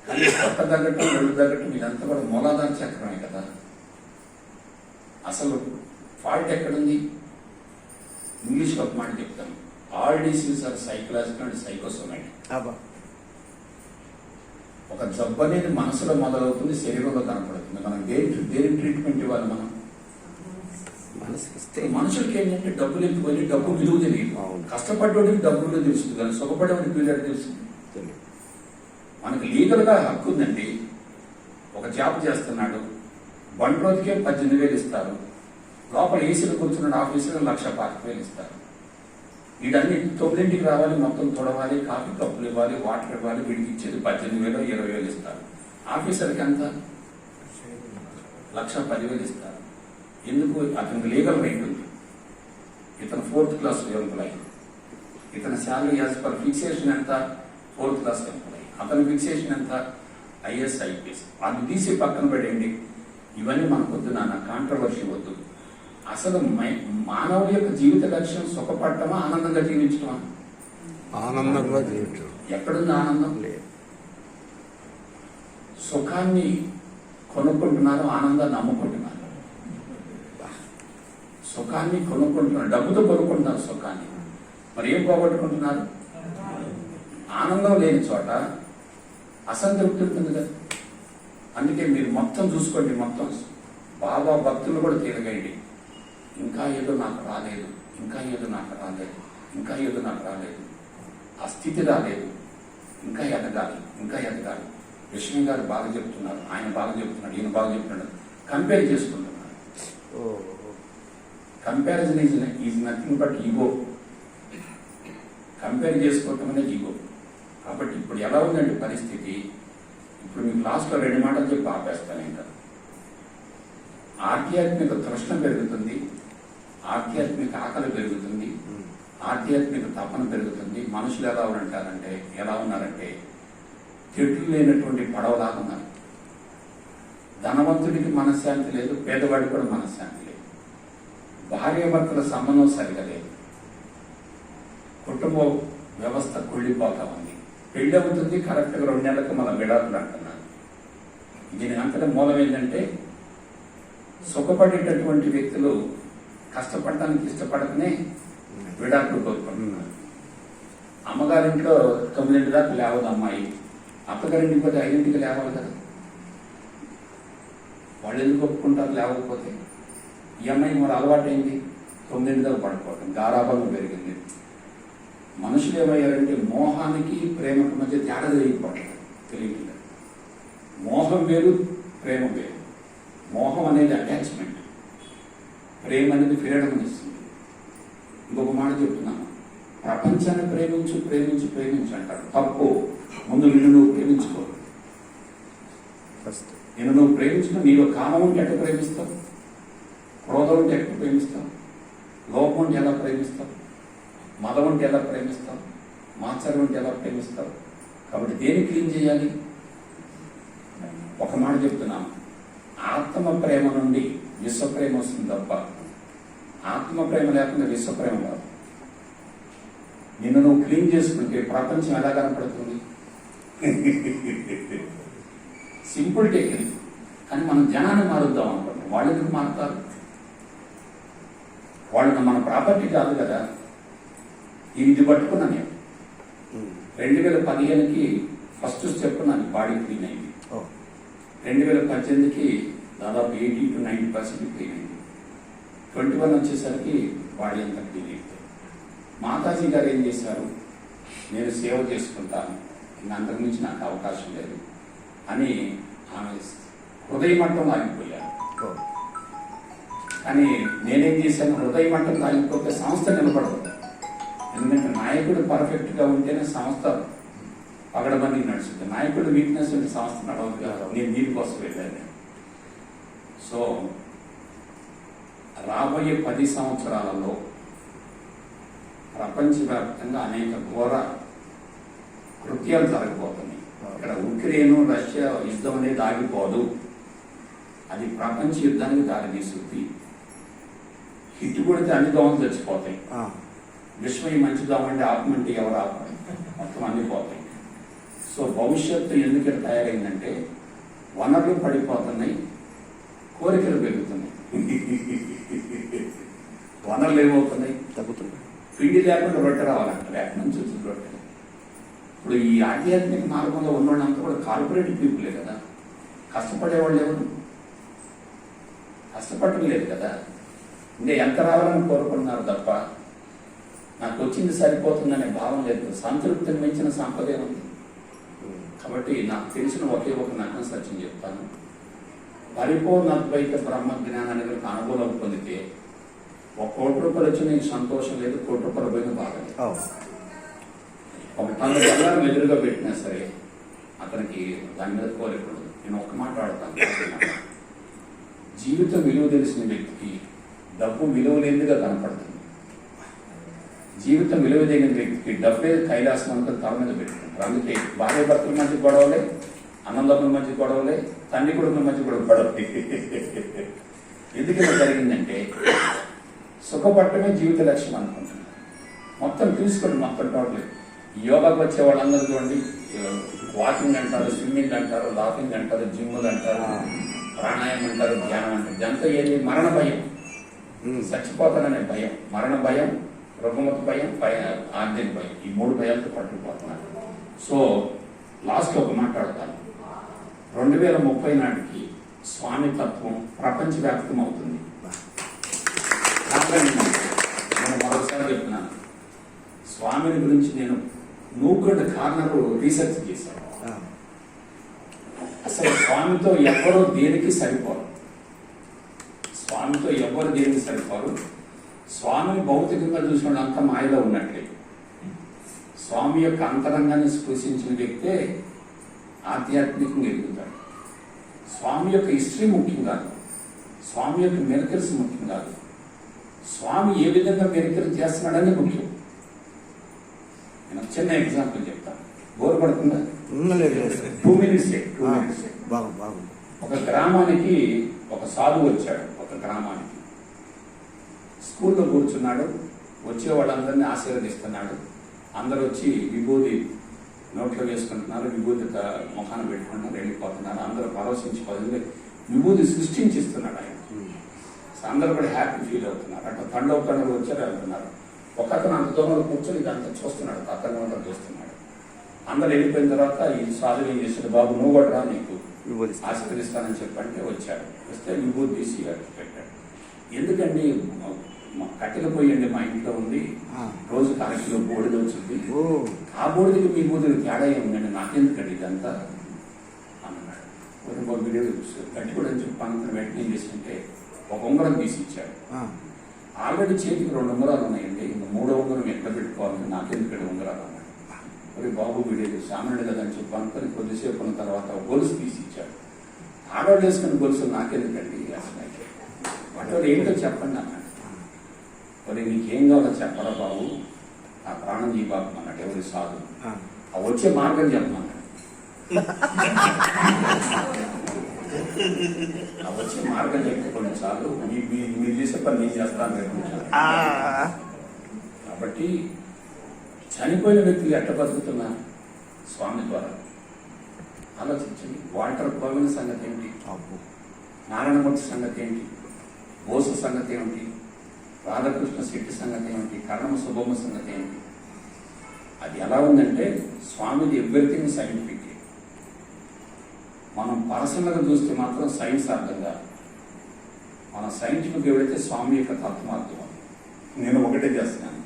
A: కానీ పొట్ట తగ్గటం, ఒళ్ళు తగ్గటం ఇదంతా కూడా మూలాధార చక్రమే కదా. అసలు ఫాల్ట్ ఎక్కడుంది? ఇంగ్లీష్లో ఒక మాట చెప్తాను, all diseases are psychological and psychosomatic. ఒక జబ్బు అనేది మనసులో మొదలవుతుంది, శరీరంలో కనపడుతుంది. మనం దేని ట్రీట్మెంట్ ఇవ్వాలి? మనం మనుషులకి ఏంటంటే డబ్బులు ఎక్కువని డబ్బు విలువ తెలియదు. కష్టపడ్డోడికి డబ్బు విలువ తెలుస్తుంది, కానీ సుఖపడేవాడికి విలువ తెలుస్తుంది. మనకి లీగల్గా హక్కు ఉందండి. ఒక జాబ్ చేస్తున్నాడు, 1 రోజుకే 18,000 ఇస్తారు. లోపల ఏసీలో కూర్చున్నాడు, ఆఫీసులో 1,25,000 ఇస్తారు. వీడన్ని 9ంటికి రావాలి, మొత్తం తొడవాలి, కాఫీ కప్పులు ఇవ్వాలి, వాటర్ ఇవ్వాలి. వీడికి ఇచ్చేది 18,000, 20,000 ఇస్తారు. ఆఫీసర్కి ఎంత? 1,10,000 ఇస్తారు. ఎందుకు? అతనికి లీగల్ రైట్ ఉంది. ఇతను 4th క్లాస్ ఎంప్లాయీ. ఇతని శాలరీ యాజ్ పర్ ఫిక్సేషన్ ఎంత? 4th class employee. అతని ఫిక్సేషన్ ఎంత? IAS, IPS. అది తీసి పక్కన పెట్టండి. ఇవన్నీ మనకొద్దు నాన్న, కాంట్రవర్సీ వద్దు. అసలు మానవుడి యొక్క జీవిత లక్ష్యం సుఖపడటమా, ఆనందంగా జీవించటమా?
C: ఆనందంగా జీవించడం.
A: ఎక్కడుంది ఆనందం?
B: లేదు.
A: సుఖాన్ని కొనుక్కుంటున్నారు, ఆనందాన్ని అమ్ముకుంటున్నారు. సుఖాన్ని కొనుక్కుంటున్నారు, డబ్బుతో కొనుక్కుంటున్నారు సుఖాన్ని. మరి ఏం పోగొట్టుకుంటున్నారు? ఆనందం లేని చోట అసంతృప్తి ఉంటుంది కదా. అందుకే మీరు మొత్తం చూసుకోండి, మొత్తం బాబా భక్తులు కూడా తిరగండి. ఇంకా ఏదో నాకు రాలేదు, ఇంకా ఏదో నాకు రాలేదు, ఇంకా ఏదో నాకు రాలేదు, ఆ స్థితి రాలేదు, ఇంకా ఎదగాలి, ఇంకా ఎదగాలి. విష్ణు గారు బాగా చెప్తున్నారు, ఆయన బాగా చెప్తున్నాడు, ఈయన బాగా చెప్తున్నాడు. కంపేర్ చేసుకుంటున్నారు. Comparison is nothing but ego. Compare చేసుకోవటం అనేది ఈగో. కాబట్టి ఇప్పుడు ఎలా ఉందండి పరిస్థితి? ఇప్పుడు మీకు లాస్ట్లో 2 మాటలు చెప్పి ఆపేస్తాను. ఇంకా ఆధ్యాత్మిక తృష్ణ పెరుగుతుంది, ఆధ్యాత్మిక ఆకలి పెరుగుతుంది, ఆధ్యాత్మిక తపన పెరుగుతుంది. మనుషులు ఎలా ఉన్నారంటే చెట్లు లేనటువంటి పడవలాగా ఉన్నారు. ధనవంతుడికి మనశ్శాంతి లేదు, పేదవాడికి కూడా మనశ్శాంతి లేదు. భార్యాభర్తల సంబంధం సరిగా లేదు. కుటుంబ వ్యవస్థ కుళ్ళిపోతా ఉంది. పెళ్లి అవుతుంది, కరెక్ట్గా 2 నెలలకు మన విడాకులు అంటున్నారు. దీని అంతటా మూలం ఏంటంటే సుఖపడేటటువంటి వ్యక్తులు కష్టపడటానికి ఇష్టపడకనే విడాకులు కోరుకుంటున్నారు. అమ్మగారింట్లో 9 దాకా లేవదు అమ్మాయి, అత్తగారింటికి పోతే 5ంటికి లేవాలి కదా. వాళ్ళు ఎందుకు ఒప్పుకుంటారు లేవకపోతే? ఈ అమ్మాయికి మరి అలవాటైంది 9 దాకా పడుకోవడం, గారాబంగా పెరిగింది. మనుషులు ఏమయ్యారంటే మోహానికి ప్రేమకు మధ్య తేడా తెలియట్లేదు. మోహం వేరు, ప్రేమ వేరు. మోహం అనేది అటాచ్మెంట్, ప్రేమ అనేది ఫ్రీడమ్ ఇస్తుంది. ఇంకొక మాట చెప్తున్నాను, ప్రపంచాన్ని ప్రేమించు ప్రేమించు ప్రేమించు అంటారు. తప్పు. ముందు నిన్ను నువ్వు ప్రేమించుకో.
B: ఫస్ట్
A: నిన్ను నువ్వు ప్రేమించుకో. నీలో కామం ఉంటే ఎట్లా ప్రేమిస్తావు? క్రోధం ఉంటే ఎట్లా ప్రేమిస్తావు? లోపం ఉంటే ఎలా ప్రేమిస్తావు? మదం ఉంటే ఎలా ప్రేమిస్తావు? మాత్సర్యం ఉంటే ఎలా ప్రేమిస్తావు? కాబట్టి దేన్ని క్లీన్ చేయాలి? ఒక మాట చెప్తున్నాను, ఆత్మ ప్రేమ నుండి విశ్వప్రేమ వస్తుంది తప్ప ఆత్మ ప్రేమ లేకుండా విశ్వప్రేమ కాదు. నిన్ను నువ్వు క్లీన్ చేసుకుంటే ప్రపంచం ఎలా కనపడుతుంది? Simple technique. కానీ మనం జనాన్ని మారుద్దాం అనుకుంటున్నాం. వాళ్ళు ఎందుకు మారుతారు? వాళ్ళు మన ప్రాపర్టీ కాదు కదా. ఇది పట్టుకున్నా నేను 2015కి ఫస్ట్ స్టెప్ నాకు బాడీ క్లీన్ అయింది. 2018కి దాదాపు 80 to 90% క్లీన్ అయింది. 21 వచ్చేసరికి బాడీ అంతా క్లీన్ అయింది. మాతాజీ గారు ఏం చేశారు? నేను సేవ చేసుకుంటాను, ఇంకా అంతకుమించి నాకు అవకాశం లేదు అని ఆమె హృదయ మట్టం ఆగిపోయారు. కానీ నేనేం చేశాను? హృదయ మట్టం ఆగిపోతే సంస్థ నిలబడదు. ఎందుకంటే నాయకుడు పర్ఫెక్ట్గా ఉంటేనే సంస్థ పగడబంది నడుస్తుంది. నాయకుడు వీక్నెస్ ఉంటే సంస్థ నడవదు కదా. నేను దీనికోసం వెళ్ళాను. సో రాబోయే 10 సంవత్సరాలలో ప్రపంచవ్యాప్తంగా అనేక ఘోర కృత్యాలు జరగబోతున్నాయి. ఇక్కడ ఉక్రెయిన్ రష్యా యుద్ధం అనేది ఆగిపోదు. అది ప్రపంచ యుద్ధానికి దారితీస్తుంది. హిట్ కొడితే అన్ని దోమలు చచ్చిపోతాయి. విశ్వం మంచి దోమంటే ఆపమంటే ఎవరు ఆపరు, మొత్తం అన్ని పోతాయి. సో భవిష్యత్తు ఎందుకు తయారైందంటే వనరులు పడిపోతున్నాయి, కోరికలు పెరుగుతున్నాయి. వనరులు ఏమవుతున్నాయి?
B: తగ్గుతున్నాయి.
A: పిండి లేకుండా రొట్టె రావాలంటారు, ఎక్కడి నుంచి వచ్చింది రొట్టె? ఇప్పుడు ఈ ఆధ్యాత్మిక మార్గంలో ఉన్నవాళ్ళంతా కూడా కార్పొరేట్ పీపులే కదా. కష్టపడేవాళ్ళు ఎవరు? కష్టపడటం లేదు కదా. ఇంకా ఎంత రావాలని కోరుకున్నారు తప్ప నాకు వచ్చింది సరిపోతుందనే భావం లేదు. సంతృప్తిని మించిన సంపద ఉంది. కాబట్టి నాకు తెలిసిన ఒకే ఒక నగ్న సత్యం చెప్తాను. పరిపూర్ణ అద్వైత బ్రహ్మ జ్ఞానానికి అనుకూలం పొందితే 1 కోటి రూపాయలు వచ్చి నీకు సంతోషం లేదు, 1 కోటి రూపాయలు పోయిన బాగా లేదు. ఒక తన బంగారం ఎదురుగా పెట్టినా సరే అతనికి దాని మీద కోరికూడదు. నేను ఒక్క మాట ఆడతాను, జీవితం విలువ తెలిసిన వ్యక్తికి డబ్బు విలువ లేనిదిగా కనపడుతుంది. జీవితం విలువ లేని వ్యక్తికి డబ్బే కైలాసం అంతా తల మీద పెట్టుకుంటారు. అందుకే భార్య భర్తల మధ్య గొడవలే, అన్నదమ్ముల మధ్య గొడవలే, తండ్రి కొడుకుల మధ్య కూడా గొడవలే. ఎందుకలా జరిగిందంటే సుఖపట్టమే జీవిత లక్ష్యం అనుకుంటున్నారు. మొత్తం తీసుకోండి, మొత్తం టోటల్ యోగాకు వచ్చే వాళ్ళందరూ చూడండి, వాకింగ్ అంటారు, స్విమ్మింగ్ అంటారు, లాఫింగ్ అంటారు, జిమ్ములు అంటారు, ప్రాణాయామం అంటారు, ధ్యానం అంటారు. ఇదంతా ఏంటి? మరణ భయం, చచ్చిపోతాననే భయం, మరణ భయం, రుగ్మత భయం, ఆర్థిక భయం. ఈ 3 భయాలతో పట్టుకుపోతున్నారు. సో లాస్ట్లో ఒక మాట్లాడతాను. 2030 నాటికి స్వామి తత్వం ప్రపంచవ్యాప్తం అవుతుంది. నేను మరోసారి చెప్తున్నాను, స్వామిని గురించి నేను నూకడ్ కార్నర్ రీసెర్చ్ చేశాను. అసలు స్వామితో ఎవ్వరూ దేనికి సరిపోరు. స్వామితో ఎవ్వరు దేనికి సరిపోరు. స్వామిని భౌతికంగా చూసిన అంత మాయలో ఉన్నట్లే. స్వామి యొక్క అంతరంగాన్ని స్పృశించిన వ్యక్తే ఆధ్యాత్మికంగా ఎదుగుతాడు. స్వామి యొక్క హిస్టరీ ముఖ్యం కాదు, స్వామి యొక్క మిరకల్స్ ముఖ్యం కాదు, స్వామి ఏ విధంగా మిరకల్ చేస్తున్నాడని ముఖ్యం. నేను ఒక చిన్న ఎగ్జాంపుల్ చెప్తాను. బోర్ పడుతుందా? 2 minutes. ఒక గ్రామానికి ఒక సాధువు వచ్చాడు. ఒక గ్రామానికి స్కూల్లో కూర్చున్నాడు. వచ్చే వాళ్ళందరినీ ఆశీర్వదిస్తున్నాడు. అందరూ వచ్చి విభూతి నోట్లో వేసుకుంటున్నారు, విభూతి ముఖాన్ని పెట్టుకుంటున్నారు, వెళ్ళిపోతున్నారు. అందరూ పరవశించిపోతుంది. విభూతి సృష్టించిస్తున్నాడు ఆయన. అందరూ కూడా హ్యాపీ ఫీల్ అవుతున్నారు. అట్లా తండోపతండలు వచ్చారు, వెళ్తున్నారు. ఒక అతను అంత దూరంలో కూర్చొని ఇదంతా చూస్తున్నాడు, తతంగంతా చూస్తున్నాడు. అందరు వెళ్ళిపోయిన తర్వాత ఈ సాధువు ఏం చేశాడు, బాబు నువ్వు కూడా రా, నీకు ఆశీర్వదిస్తానని చెప్పంటే వచ్చాడు. వస్తే విభూతి తీసి పెట్టాడు. ఎందుకండి, కట్టెల పోయండి మా ఇంట్లో ఉంది, రోజు 1 కిలో బోడిద వచ్చింది, ఆ బోడిదికి మీ బోడికి తేడా ఉందండి, నాకెందుకండి ఇదంతా అన్నాడు. ఒక వీడియో గట్టి కూడా అని చెప్పి అంతా వెంటనే చేసింటే ఒక ఉంగరం తీసి ఇచ్చాడు. ఆల్రెడీ చేతికి 2 ఉంగరాలు ఉన్నాయండి, ఇంకా 3వ ఉంగరం ఎక్కడ పెట్టుకోవాలని, నాకెందుకండి ఉంగరాలు అన్నాడు. మరి బాబు వీడియో సామాన్యుడు కదా అని చెప్పి అనుకుని కొద్దిసేపు ఉన్న తర్వాత గొలుసు తీసి ఇచ్చాడు. ఆడవాళ్ళు వేసుకుని గొలుసు నాకెందుకండి అసలు, వాటి ఏంటో చెప్పండి అన్నాడు. మరి నీకేం కావాలో చెప్పరా బాబు, ఆ ప్రాణం ఈ బాబు అన్నాడు. ఎవరి సాధు ఆ వచ్చే మార్గం చెప్పమన్నాడు. ఆ వచ్చే మార్గం చెప్పుకోండి చాలు, మీరు చేసే పని నేను చేస్తాను. కాబట్టి చనిపోయిన వ్యక్తులు ఎట్ట బతుకుతున్నారు? స్వామి ద్వారా ఆలోచించండి. వాల్టర్ కోవిన్ సంగతి ఏంటి? నారాయణమూర్తి సంగతి ఏంటి? బోసు సంగతి ఏమిటి? రాధాకృష్ణ శెట్టి సంగతి ఏమిటి? కరణమ సుబ్బమ్మ సంగతి ఏమిటి? అది ఎలా ఉందంటే స్వామిది ఎవ్రీథింగ్ సైంటిఫిక్. మనం పర్సనల్గా చూస్తే మాత్రం సైన్స్ అర్థం కాదు. మన సైంటిఫిక్ ఎవరైతే స్వామి యొక్క తత్వం అర్థం. నేను ఒకటే చేస్తున్నాను,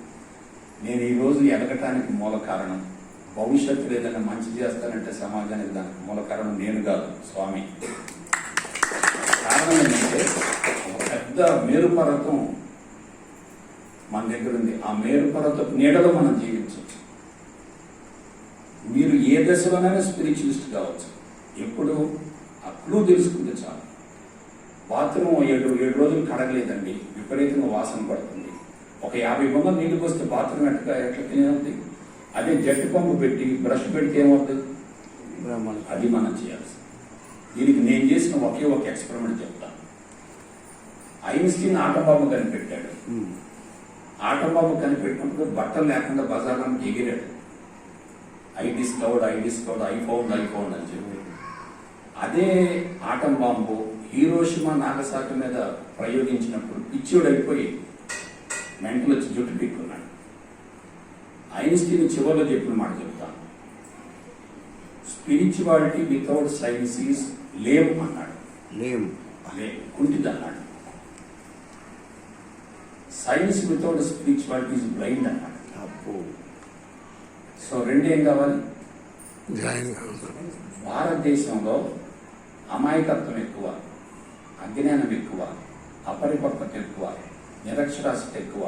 A: నేను ఈరోజు ఎదగటానికి మూల కారణం, భవిష్యత్తులో ఏదైనా మంచి చేస్తానంటే సమాజానికి దానికి మూల కారణం నేను కాదు, స్వామి. కారణం ఏంటంటే ఒక పెద్ద మేరుపర్వతం మన దగ్గర ఉంది. ఆ మేరుపర్వతపు నీడలో మనం జీవించవచ్చు. మీరు ఏ దశలోనైనా స్పిరిచువలిస్ట్ కావచ్చు. ఎప్పుడు ఆ క్లూ తెలుసుకుంటే చాలు. బాత్రూమ్ 7 రోజులు కడగలేదండి, విపరీతంగా వాసన పడుతుంది. ఒక 50 బొమ్మలు నీళ్లు పోస్తే బాత్రూమ్ ఎట్లా క్లీన్ అవుతుంది? అదే జట్టు పంపు పెట్టి బ్రష్ పెడితే ఏమవుతుంది? అది మనం చేయాల్సి. దీనికి నేను చేసిన ఒకే ఒక ఎక్స్పెరిమెంట్ చెప్తాను. ఐన్స్టీన్ ఆటం బాంబు కనిపెట్టాడు. ఆటం బాంబు కనిపెట్టినప్పుడు బట్టలు లేకుండా బజార్లోకి ఎగిరాడు. ఐ డిస్కవర్డ్, ఐ ఫౌండ్ అని చెప్పి. అదే ఆటం బాంబు హీరోషిమా నాగసాకి మీద ప్రయోగించినప్పుడు పిచ్చోడు అయిపోయి మెంటలు వచ్చి జుట్టు పీక్కున్నాడు. ఐన్స్టీన్ చివరిలో చెప్పిన మాట చెప్తాను, spirituality without science is lame అన్నాడు. కుంటిది అన్నాడు. Science without spirituality is blind అన్నాడు. సో రెండేం కావాలి? భారతదేశంలో అమాయకత్వం ఎక్కువ, అజ్ఞానం ఎక్కువ, అపరిపక్వత ఎక్కువ, నిరక్షరాస్యత ఎక్కువ,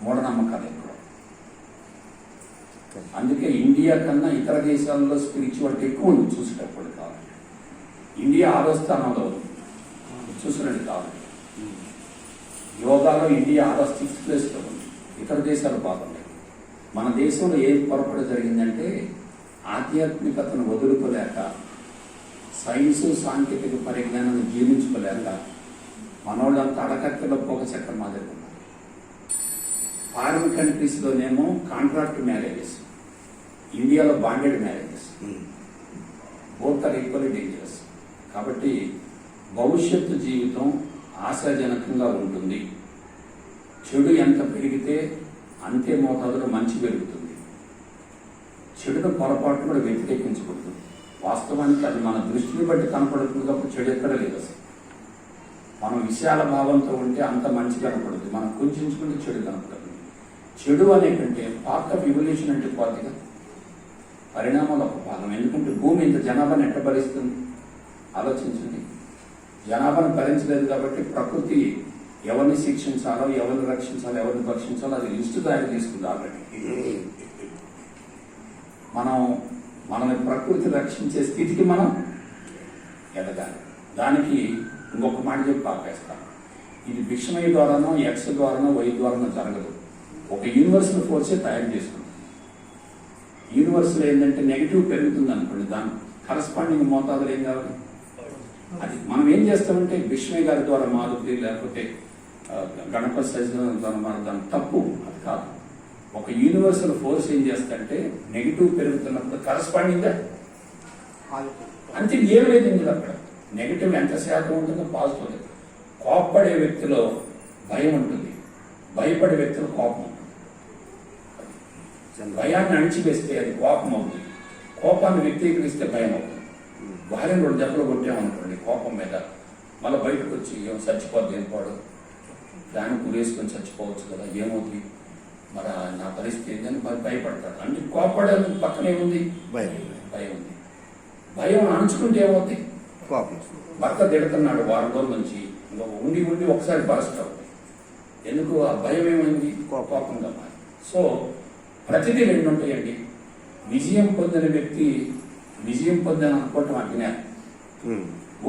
A: మూఢనమ్మకాలు ఎక్కువ. అందుకే ఇండియా కన్నా ఇతర దేశాల్లో స్పిరిచువాలిటీ ఎక్కువ ఉంది. చూసేటప్పుడు కావాలి. ఇండియా 6వ స్థానంలో ఉంది చూసినట్టు కావాలి. యోగాలో ఇండియా 6th ప్లేస్లో ఉంది. ఇతర దేశాలు బాగున్నాయి. మన దేశంలో ఏ పొరపాటు జరిగిందంటే ఆధ్యాత్మికతను వదులుకోలేక సైన్సు సాంకేతిక పరిజ్ఞానాన్ని జీర్ణించుకోలేక మనోళ్ళంతా అడకత్తెలో పోక చక్రం మాదిరి ఉన్నారు. ఫారిన్ కంట్రీస్లోనేమో కాంట్రాక్ట్ మ్యారేజెస్, ఇండియాలో bonded marriages, both are equally dangerous. కాబట్టి భవిష్యత్తు జీవితం ఆశాజనకంగా ఉంటుంది. చెడు ఎంత పెరిగితే అంతే మోతాదులో మంచి పెరుగుతుంది. చెడును పొరపాటు కూడా వ్యతిరేకించకూడదు. వాస్తవానికి అది మన దృష్టిని బట్టి కనపడుతుంది కాబట్టి చెడు ఎక్కడ లేదు. అసలు మనం విశాల భావంతో ఉంటే అంత మంచి కనపడుతుంది, మనం కుంచుకుంటే చెడు కనపడుతుంది. చెడు అనే కంటే పార్ట్ ఆఫ్ ఇవల్యూషన్ అంటే కొద్దిగా పరిణామాలు ఒక భాగం. ఎందుకంటే భూమి ఇంత జనాభాను ఎట్ట భరిస్తుంది ఆలోచించండి. జనాభాను భరించలేదు కాబట్టి ప్రకృతి ఎవరిని శిక్షించాలో, ఎవరిని రక్షించాలో, ఎవరిని భక్షించాలో అది లిస్టు తయారు చేసుకుంది ఆల్రెడీ. మనల్ని ప్రకృతి రక్షించే స్థితికి మనం ఎదగాలి. దానికి ఇంకొక మాట చెప్పి ఆపేస్తాను. ఇది భిక్షమయ్య ద్వారానో, ఎక్స్ ద్వారానో, వై ద్వారానో జరగదు. ఒక యూనివర్సల్ ఫోర్సే తయారు చేసుకుంది. యూనివర్సల్ ఏంటంటే నెగిటివ్ పెరుగుతుంది అనుకోండి, దాని కరస్పాండింగ్ మోతాదులు ఏం కావాలి. అది మనం ఏం చేస్తామంటే భిక్షమయ్య గారి ద్వారా మారుతుంది, లేకపోతే గణపతి సజ్జన ద్వారా మారుదాం, తప్పు. అది కాదు. ఒక యూనివర్సల్ ఫోర్స్ ఏం చేస్తాడంటే నెగిటివ్ పెరుగుతున్నప్పుడు కరస్పాండింగ్గా అంతే ఏం లేదు ఇందులో. అక్కడ నెగిటివ్ ఎంత శాతం ఉంటుందో పాజిటివ్ లేదు. కోప్పడే వ్యక్తిలో భయం ఉంటుంది, భయపడే వ్యక్తిలో కోపం ఉంటుంది. భయాన్ని అణిచివేస్తే అది కోపం అవుతుంది, కోపాన్ని వ్యక్తీకరిస్తే భయం అవుతుంది. భార్యను 2 దెబ్బలు కొట్టామనుకోండి కోపం మీద, మళ్ళీ బయటకు వచ్చి ఏం చచ్చిపోద్ది, ఏం పోడు, దాన్ని గురేసుకొని చచ్చిపోవచ్చు కదా, ఏమవుతుంది మరి నా పరిస్థితి ఏంటని భయపడతాడు. అంటే కోపడని పక్కనే ఉంది భయం ఉంది. భయం అణుచుకుంటే ఏమవుతుంది, భర్త తిడుతున్నాడు వారం రోజుల నుంచి, ఉండి ఉండి ఒకసారి బరస్ట్ అవుతుంది. ఎందుకు ఆ భయం ఏమైంది, కోపంగా మారి. సో ప్రతిదీ 2 ఉంటాయండి. విజయం పొందిన వ్యక్తి విజయం పొందని అనుకోవటం అజ్ఞానం,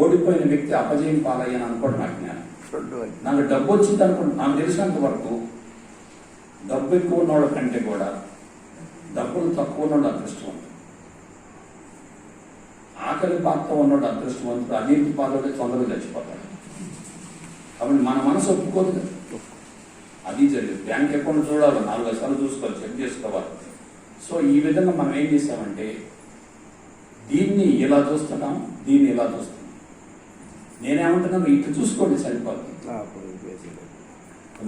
A: ఓడిపోయిన వ్యక్తి అపజయం పాలయ్యని అనుకోవటం అజ్ఞానం. నాకు డబ్బు వచ్చింది అనుకోండి, నాకు తెలిసినంత వరకు డబ్బు ఎక్కువ ఉన్నోళ్ళ కంటే కూడా డబ్బులు తక్కువ ఉన్నోడు అదృష్టవంతుడు, ఆకలి బాధతో ఉన్నోడు అదృష్టవంతుడు, అజీర్తి బాధతో తొందరగా చచ్చిపోతాడు. కాబట్టి మన మనసు ఒప్పుకోదు కదా, అది జరిగింది. బ్యాంక్ అకౌంట్ చూడాలి, 4 సార్లు చూసుకోవాలి, చెక్ చేసుకోవాలి. సో ఈ విధంగా మనం ఏం చేసామంటే దీన్ని ఇలా చూస్తున్నాం, దీన్ని ఇలా చూస్తున్నాం. నేనేమంటున్నాను, ఇటు చూసుకోండి సరిపోతుంది.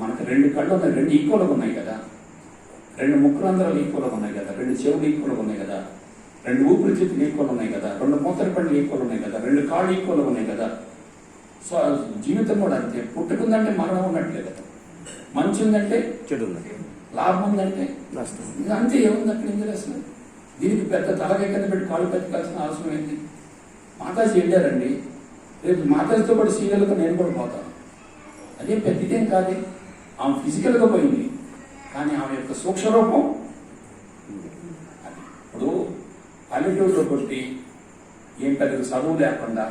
A: మనకు 2 కళ్ళు ఉన్నాయి, 2 ఈక్వల్గా ఉన్నాయి కదా, 2 ముక్కురంధ్రాలు ఈక్వల్గా ఉన్నాయి కదా, 2 చెవులు ఈక్వల్గా ఉన్నాయి కదా, 2 ఊపిరితిత్తులు ఈక్వల్ ఉన్నాయి కదా, 2 మూత్ర పండ్లు ఈక్వల్ ఉన్నాయి కదా, 2 కాళ్ళు ఈక్వల్గా ఉన్నాయి కదా. సో జీవితం కూడా అంతే. పుట్టుకుందంటే మరణం ఉన్నట్లే కదా, మంచి ఉందంటే
B: చెడు ఉన్నది,
A: లాభం ఉందంటే
B: నష్టం.
A: అంతే. ఏముంది అక్కడ ఏం అసలు? దీనికి పెద్ద తలకాయ కింద పెట్టి కాళ్ళు పెట్టుకోవాల్సిన అవసరం ఏంటి? మాతాజీ వెళ్ళారండి, రేపు మాతాజీతో పాటు సీరియల్గా నేను కూడా పోతాను. అదే పెద్ద ఇదేం కాదు. ఆమె ఫిజికల్గా పోయింది, కానీ ఆమె యొక్క సూక్ష్మరూపం అది. ఇప్పుడు పల్లెటూరులో కొట్టి ఏం పెద్ద చదువు లేకుండా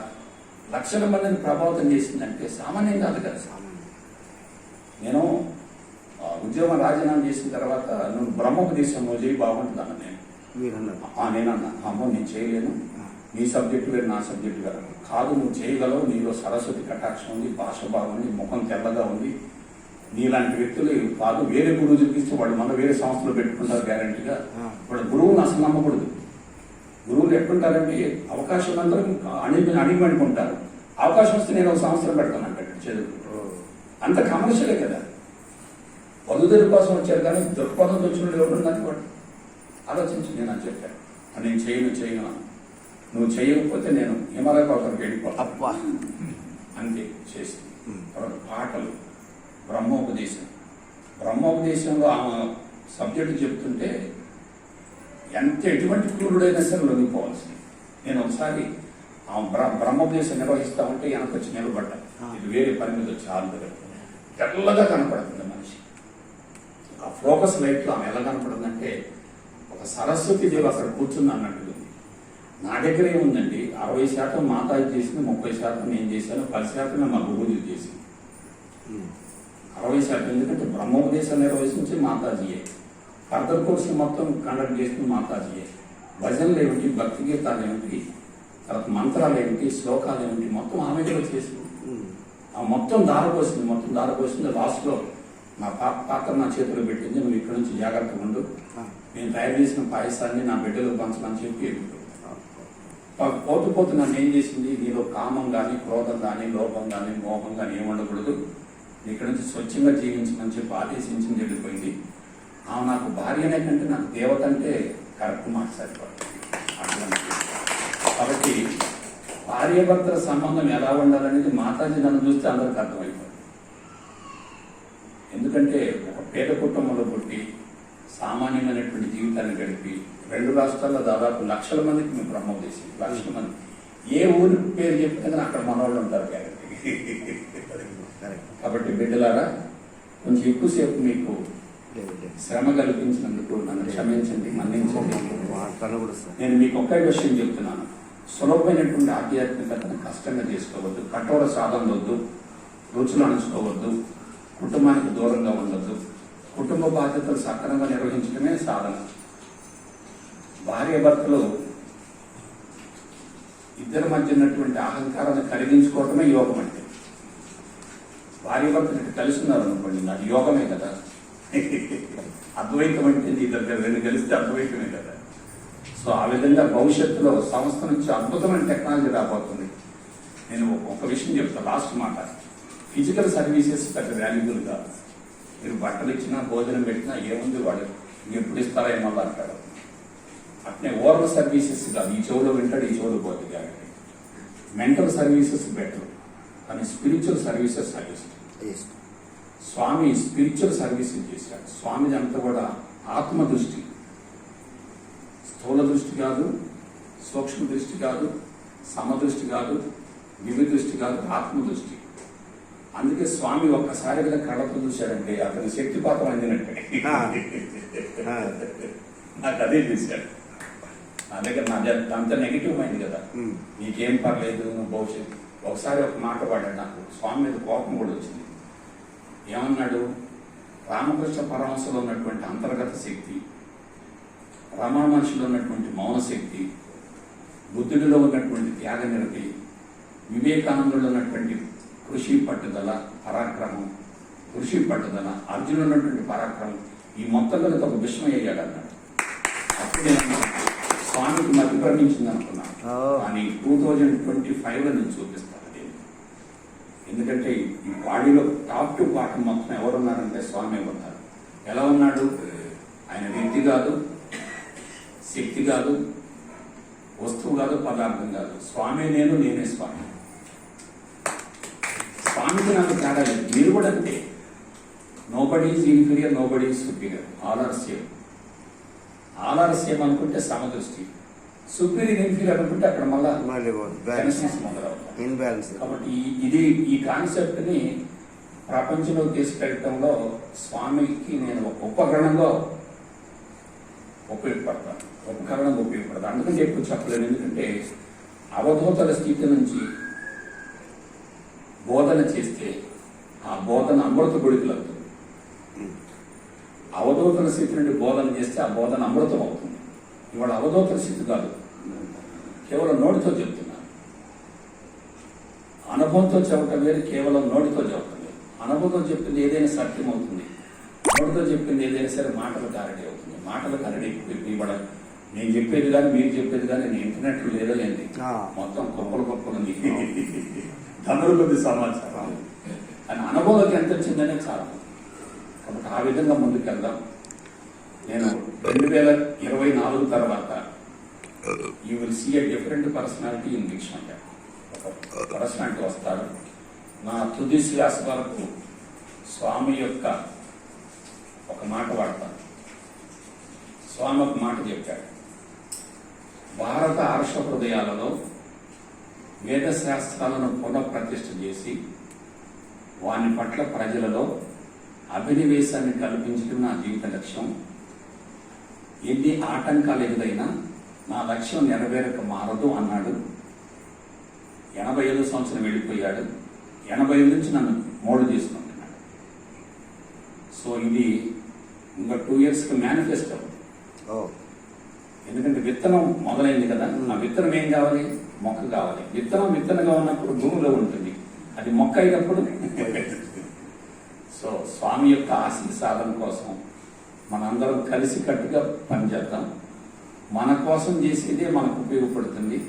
A: లక్షల మందిని ప్రభావితం చేసిందంటే సామాన్యం కాదు కదా. నేను ఉద్యోగం రాజీనామా చేసిన తర్వాత నువ్వు బ్రహ్మోపదేశంలో చేయి బాగుంటుందన్న నేనన్నా, అమ్మో నేను చేయలేను, నీ సబ్జెక్టు వేరు, నా సబ్జెక్టు వేరు. కాదు, నువ్వు చేయగలవు, నీలో సరస్వతి కటాక్షం ఉంది, భాష బాగుంది, ముఖం తెల్లగా ఉంది, నీలాంటి వ్యక్తులు కాదు వేరే గురువు చూపిస్తే వాళ్ళు మన వేరే సంస్థలు పెట్టుకుంటారు గ్యారంటీగా. వాళ్ళు గురువుని అసలు నమ్మకూడదు. గురువులు ఎట్లుంటారంటే అవకాశం అందరూ అణిగిమనుకుంటారు. అవకాశం వస్తే నేను ఒక సంవత్సరం పెడతాను అంటాడు చదువు. అంత కమర్షియలే కదా, పదుదల కోసం వచ్చారు కానీ దృక్పథంతో వచ్చిన ఎవరుందని కూడా ఆలోచించి నేను అని చెప్పాను, నేను చేయను నువ్వు చేయకపోతే నేను హిమాలయ పర్వతానికి వెళ్ళిపోతా అంతే చేసి. తర్వాత పాటలు, బ్రహ్మోపదేశంలో ఆమె సబ్జెక్టు చెప్తుంటే ఎటువంటి క్రూరుడైనా సరే లొంగిపోవాల్సింది. నేను ఒకసారి బ్రహ్మోపదేశం నిర్వహిస్తా ఉంటే వెనకొచ్చి నిలబడ్డా. ఇది వేరే పని మీద వచ్చి ఆంధ్ర తెల్లగా కనపడుతుంది మనిషి. ఆ ఫోకస్ లైట్లో ఆమె ఎలా కనపడుతుందంటే ఒక సరస్వతి దేవి అక్కడ కూర్చుంది అన్నట్టు. నా దగ్గర ఏముందండి, 60% మాతాజీ చేసింది, 30% నేను చేశాను, 10% మా గురువుజీ చేసింది. 60% ఎందుకంటే బ్రహ్మోపదేశం నిర్వహించి మాతాజీయే, ఫర్దర్ కోర్సు మొత్తం కండక్ట్ చేసింది మాతాజీయే, భజనలు ఏమిటి, భక్తి గీతాలు ఏమిటి, తర్వాత మంత్రాలు ఏమిటి, శ్లోకాలు ఏమిటి, మొత్తం ఆమె కూడా చేసింది. ఆ మొత్తం దారపోసింది. లాస్ట్లో నా పాత్ర నా చేతిలో పెట్టింది, నువ్వు ఇక్కడ నుంచి జాగ్రత్తగా ఉండు, నేను తయారు చేసిన పాయసాన్ని నా బిడ్డలకు పంచమని చెప్పి వెళ్ళిపోయింది. పోతూ నన్ను ఏం చేసింది, నీలో కామం కానీ, క్రోధం కానీ, లోపం కానీ, మోహం కానీ ఏమి ఉండకూడదు, ఇక్కడ నుంచి స్వచ్ఛంగా జీవించమని చెప్పి ఆదేశించింది, వెళ్ళిపోయింది. ఆమె నాకు భార్యనే కంటే నాకు దేవత అంటే కరెక్ట్ మాట సరిపడుతుంది. కాబట్టి భార్యాభర్తల సంబంధం ఎలా ఉండాలనేది మాతాజీ నన్ను చూస్తే అందరికి అర్థమైపోయింది. ఎందుకంటే ఒక పేద కుటుంబంలో పుట్టి సామాన్యమైనటువంటి జీవితాన్ని గడిపి 2 రాష్ట్రాల్లో దాదాపు లక్షల మందికి మేము బ్రహ్మోదేశం, లక్షల మంది ఏ ఊరి పేరు చెప్తే కానీ అక్కడ మనవాళ్ళు ఉంటారు కాబట్టి బిడ్డలారా, కొంచెం ఎక్కువసేపు మీకు శ్రమ కల్పించినందుకు నన్ను క్షమించండి, మన్నించండి. నేను మీకు ఒకే విషయం చెప్తున్నాను, సులభమైనటువంటి ఆధ్యాత్మికతను కష్టంగా చేసుకోవద్దు, కఠోర సాధన వద్దు, రుచులు అణుచుకోవద్దు, కుటుంబానికి దూరంగా ఉండొద్దు, కుటుంబ బాధ్యతలు సక్రమంగా నిర్వహించడమే సాధన. భార్యాభర్తలు ఇద్దరి మధ్య ఉన్నటువంటి అహంకారాన్ని కలిగించుకోవటమే యోగం అంటే. భార్యాభర్తలు కలిసి ఉన్నారు అనుకోండి, అది యోగమే కదా. అద్వైతం అంటే ఇద్దరు 2 కలిస్తే అద్వైతమే కదా. సో ఆ విధంగా భవిష్యత్తులో సంస్థ నుంచి అద్భుతమైన టెక్నాలజీ రాబోతుంది. నేను ఒక విషయం చెప్తాను, లాస్ట్ మాట. ఫిజికల్ సర్వీసెస్ పెద్ద వాల్యుబుల్ కాదు. మీరు బట్టలు ఇచ్చినా, భోజనం పెట్టినా ఏముంది, వాడు ఎప్పుడు ఇస్తారా ఏమో అంటారు. అట్నే ఓరల్ సర్వీసెస్ కాదు, ఈ చెవులో వింటాడు, ఈ చెవులో పోతుంది. కాబట్టి మెంటల్ సర్వీసెస్ బెటర్, కానీ స్పిరిచువల్ సర్వీసెస్ సజెస్ట్. స్వామి స్పిరిచువల్ సర్వీసెస్ చేశాడు. స్వామిది అంతా కూడా ఆత్మ దృష్టి, స్థూల దృష్టి కాదు, సూక్ష్మ దృష్టి కాదు, సమదృష్టి కాదు, దివ్య దృష్టి కాదు, ఆత్మ దృష్టి. అందుకే స్వామి ఒక్కసారి కదా కళ్ళతో చూశాడంటే అతని శక్తిపాతం అందినట్టే. నాకు అదే చూశాడు. నా దగ్గర అంత నెగిటివ్ మైండ్ కదా, నీకేం పర్లేదు, నువ్వు భవిష్యత్తు. ఒకసారి ఒక మాట వాడాడు, నాకు స్వామి మీద కోపం కూడా వచ్చింది. ఏమన్నాడు, రామకృష్ణ పరమహంసలో ఉన్నటువంటి అంతర్గత శక్తి, రమణ మనిషిలో ఉన్నటువంటి మౌన శక్తి, బుద్ధుడిలో ఉన్నటువంటి త్యాగ నిరతి, వివేకానందులో ఉన్నటువంటి కృషి పట్టుదల పరాక్రమం, అర్జునుడు ఉన్నటువంటి పరాక్రమం, ఈ మొత్తం కలిసి ఒక విషయం అయ్యాడు అన్నాడు. అప్పుడు నేను స్వామికి మధ్య ప్రకటించింది అనుకున్నాను, కానీ 2025లో నేను చూపిస్తాను. ఎందుకంటే ఈ బాడీలో టాప్ టు బాటం మొత్తం ఎవరున్నారంటే స్వామి ఉన్నారు. ఎలా ఉన్నాడు, ఆయన వ్యక్తి కాదు, శక్తి కాదు, వస్తువు కాదు, పదార్థం కాదు. స్వామి నేను, నేనే స్వామి. స్వామికి నాకు తేడా లేదు. మీరు కూడా అంటే nobody is inferior, nobody is superior, all are same. All are same అనుకుంటే సమదృష్టి, సుపీరియర్ ఇన్ఫీరియర్ అనుకుంటే అక్కడ మళ్ళీ
B: ఇన్బ్యాలెన్స్.
A: కాబట్టి ఈ కాన్సెప్ట్ ని ప్రపంచంలో తీసుకెళ్ళటంలో స్వామికి నేను ఒక ఉపకరణంగా ఉపయోగపడతాను. అందుకని ఎక్కువ చెప్పలేను. ఎందుకంటే అవధూతల స్థితి నుంచి బోధన చేస్తే ఆ బోధన అమృత గుడికలు అవుతుంది. అవధూతల స్థితి నుండి బోధన చేస్తే ఆ బోధన అమృతం అవుతుంది. ఇవాళ అవధూతల స్థితి కాదు, కేవలం నోటితో చెప్తున్నాను. అనుభవంతో చెప్పటం వేరు, కేవలం నోటితో చెప్పటం లేదు. అనుభవంతో చెప్పింది ఏదైనా సత్యం అవుతుంది, నోటితో చెప్పింది ఏదైనా సరే మాటలు కారడి అవుతుంది. మాటలు కారడి ఇవ్వడం, నేను చెప్పేది కానీ మీరు చెప్పేది కానీ నేను ఇంటర్నెట్ లేదో ఏంటి, మొత్తం గొప్పలు ఉంది, తమిళ కొద్ది సమాచారం. కానీ అనుభవంలోకి ఎంత వచ్చిందనే చాలా. కాబట్టి ఆ విధంగా ముందుకెళ్దాం. నేను 2024 తర్వాత you will see a different personality in Deeksha. ఒక పర్సనాలిటీ వస్తాడు. నా తుది శ్వాస వరకు స్వామి యొక్క ఒక మాట వాడతాను. స్వామి ఒక మాట చెప్పాడు, భారత ఆర్ష హృదయాలలో వేదశాస్త్రాలను పునఃప్రతిష్ఠ చేసి వాని పట్ల ప్రజలలో అభినివేశాన్ని కల్పించడం నా జీవిత లక్ష్యం. ఎన్ని ఆటంకాలు ఎదురైనా నా లక్ష్యం నెరవేరక మారదు అన్నాడు. 85 సంవత్సరం వెళ్ళిపోయాడు. 85 నుంచి నన్ను మోడు చేసుకుంటున్నాడు. సో ఇది ఇంకా 2 yearsకి మేనిఫెస్టో. ఎందుకంటే విత్తనం మొదలైంది కదా, ఆ విత్తనం ఏం కావాలి, మొక్క కావాలి. విత్తనగా ఉన్నప్పుడు భూమిలో ఉంటుంది, అది మొక్క అయినప్పుడు సో స్వామి యొక్క ఆశయ సాధన కోసం మనందరం కలిసి కట్టుగా పనిచేద్దాం. మన కోసం చేసేదే మనకు ఉపయోగపడుతుంది.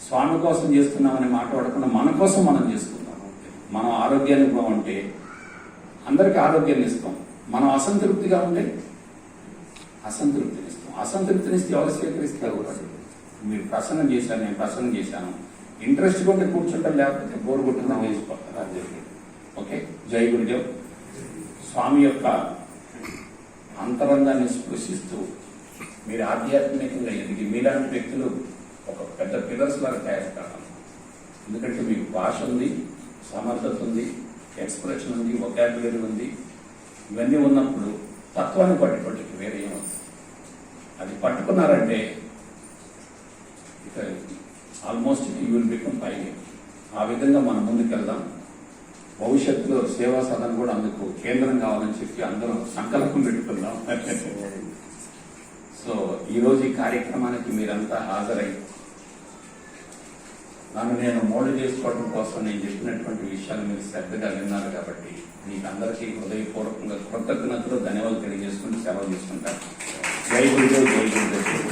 A: స్వామి కోసం చేస్తున్నామని మాట్లాడకుండా మన కోసం మనం చేసుకుందాం. మనం ఆరోగ్యాన్ని బాగుంటే అందరికీ ఆరోగ్యాన్ని ఇస్తాం. మనం అసంతృప్తిగా ఉంటే అసంతృప్తిని ఇస్తాం. అసంతృప్తినిస్తే ఎవరు స్వీకరిస్తారు? మీరు ప్రసన్నం చేశారు, నేను ప్రసన్నం చేశాను, ఇంట్రెస్ట్ ఉంటే కూర్చుంటాం, లేకపోతే బోర్ కొట్టిందని వేసిపోతారు. అది జరిగింది. ఓకే, జై గురుదేవ్. స్వామి యొక్క అంతరంగాన్ని స్పృశిస్తూ మీరు ఆధ్యాత్మికంగా ఎదిగి మీలాంటి వ్యక్తులు ఒక పెద్ద పిల్లర్స్ లాగా తయారు కావాలి. ఎందుకంటే మీకు భాష ఉంది, సమర్థత ఉంది, ఎక్స్ప్రెషన్ ఉంది, వొకాబులరీ ఉంది. ఇవన్నీ ఉన్నప్పుడు తత్వాన్ని పట్టుకోవడానికి వేరే ఏమవుతుంది? అది పట్టుకున్నారంటే ఇక almost you will become pioneer. ఆ విధంగా మనం ముందుకెళ్దాం. భవిష్యత్తులో సేవా సదన్ కూడా అందుకు కేంద్రం కావాలని చెప్పి అందరం సంకల్పం పెట్టుకుందాం. సో ఈరోజు ఈ కార్యక్రమానికి మీరంతా హాజరై నన్ను నేను మోడల్ చేసుకోవడం కోసం నేను చెప్పినటువంటి విషయాలు మీరు శ్రద్ధగా విన్నారు కాబట్టి మీకు అందరికీ హృదయపూర్వకంగా కృతజ్ఞతలు, ధన్యవాదాలు తెలియజేసుకుంటూ సెలవు తీసుకుంటాను. జై గురుదేవ్, జై గురుదేవ్.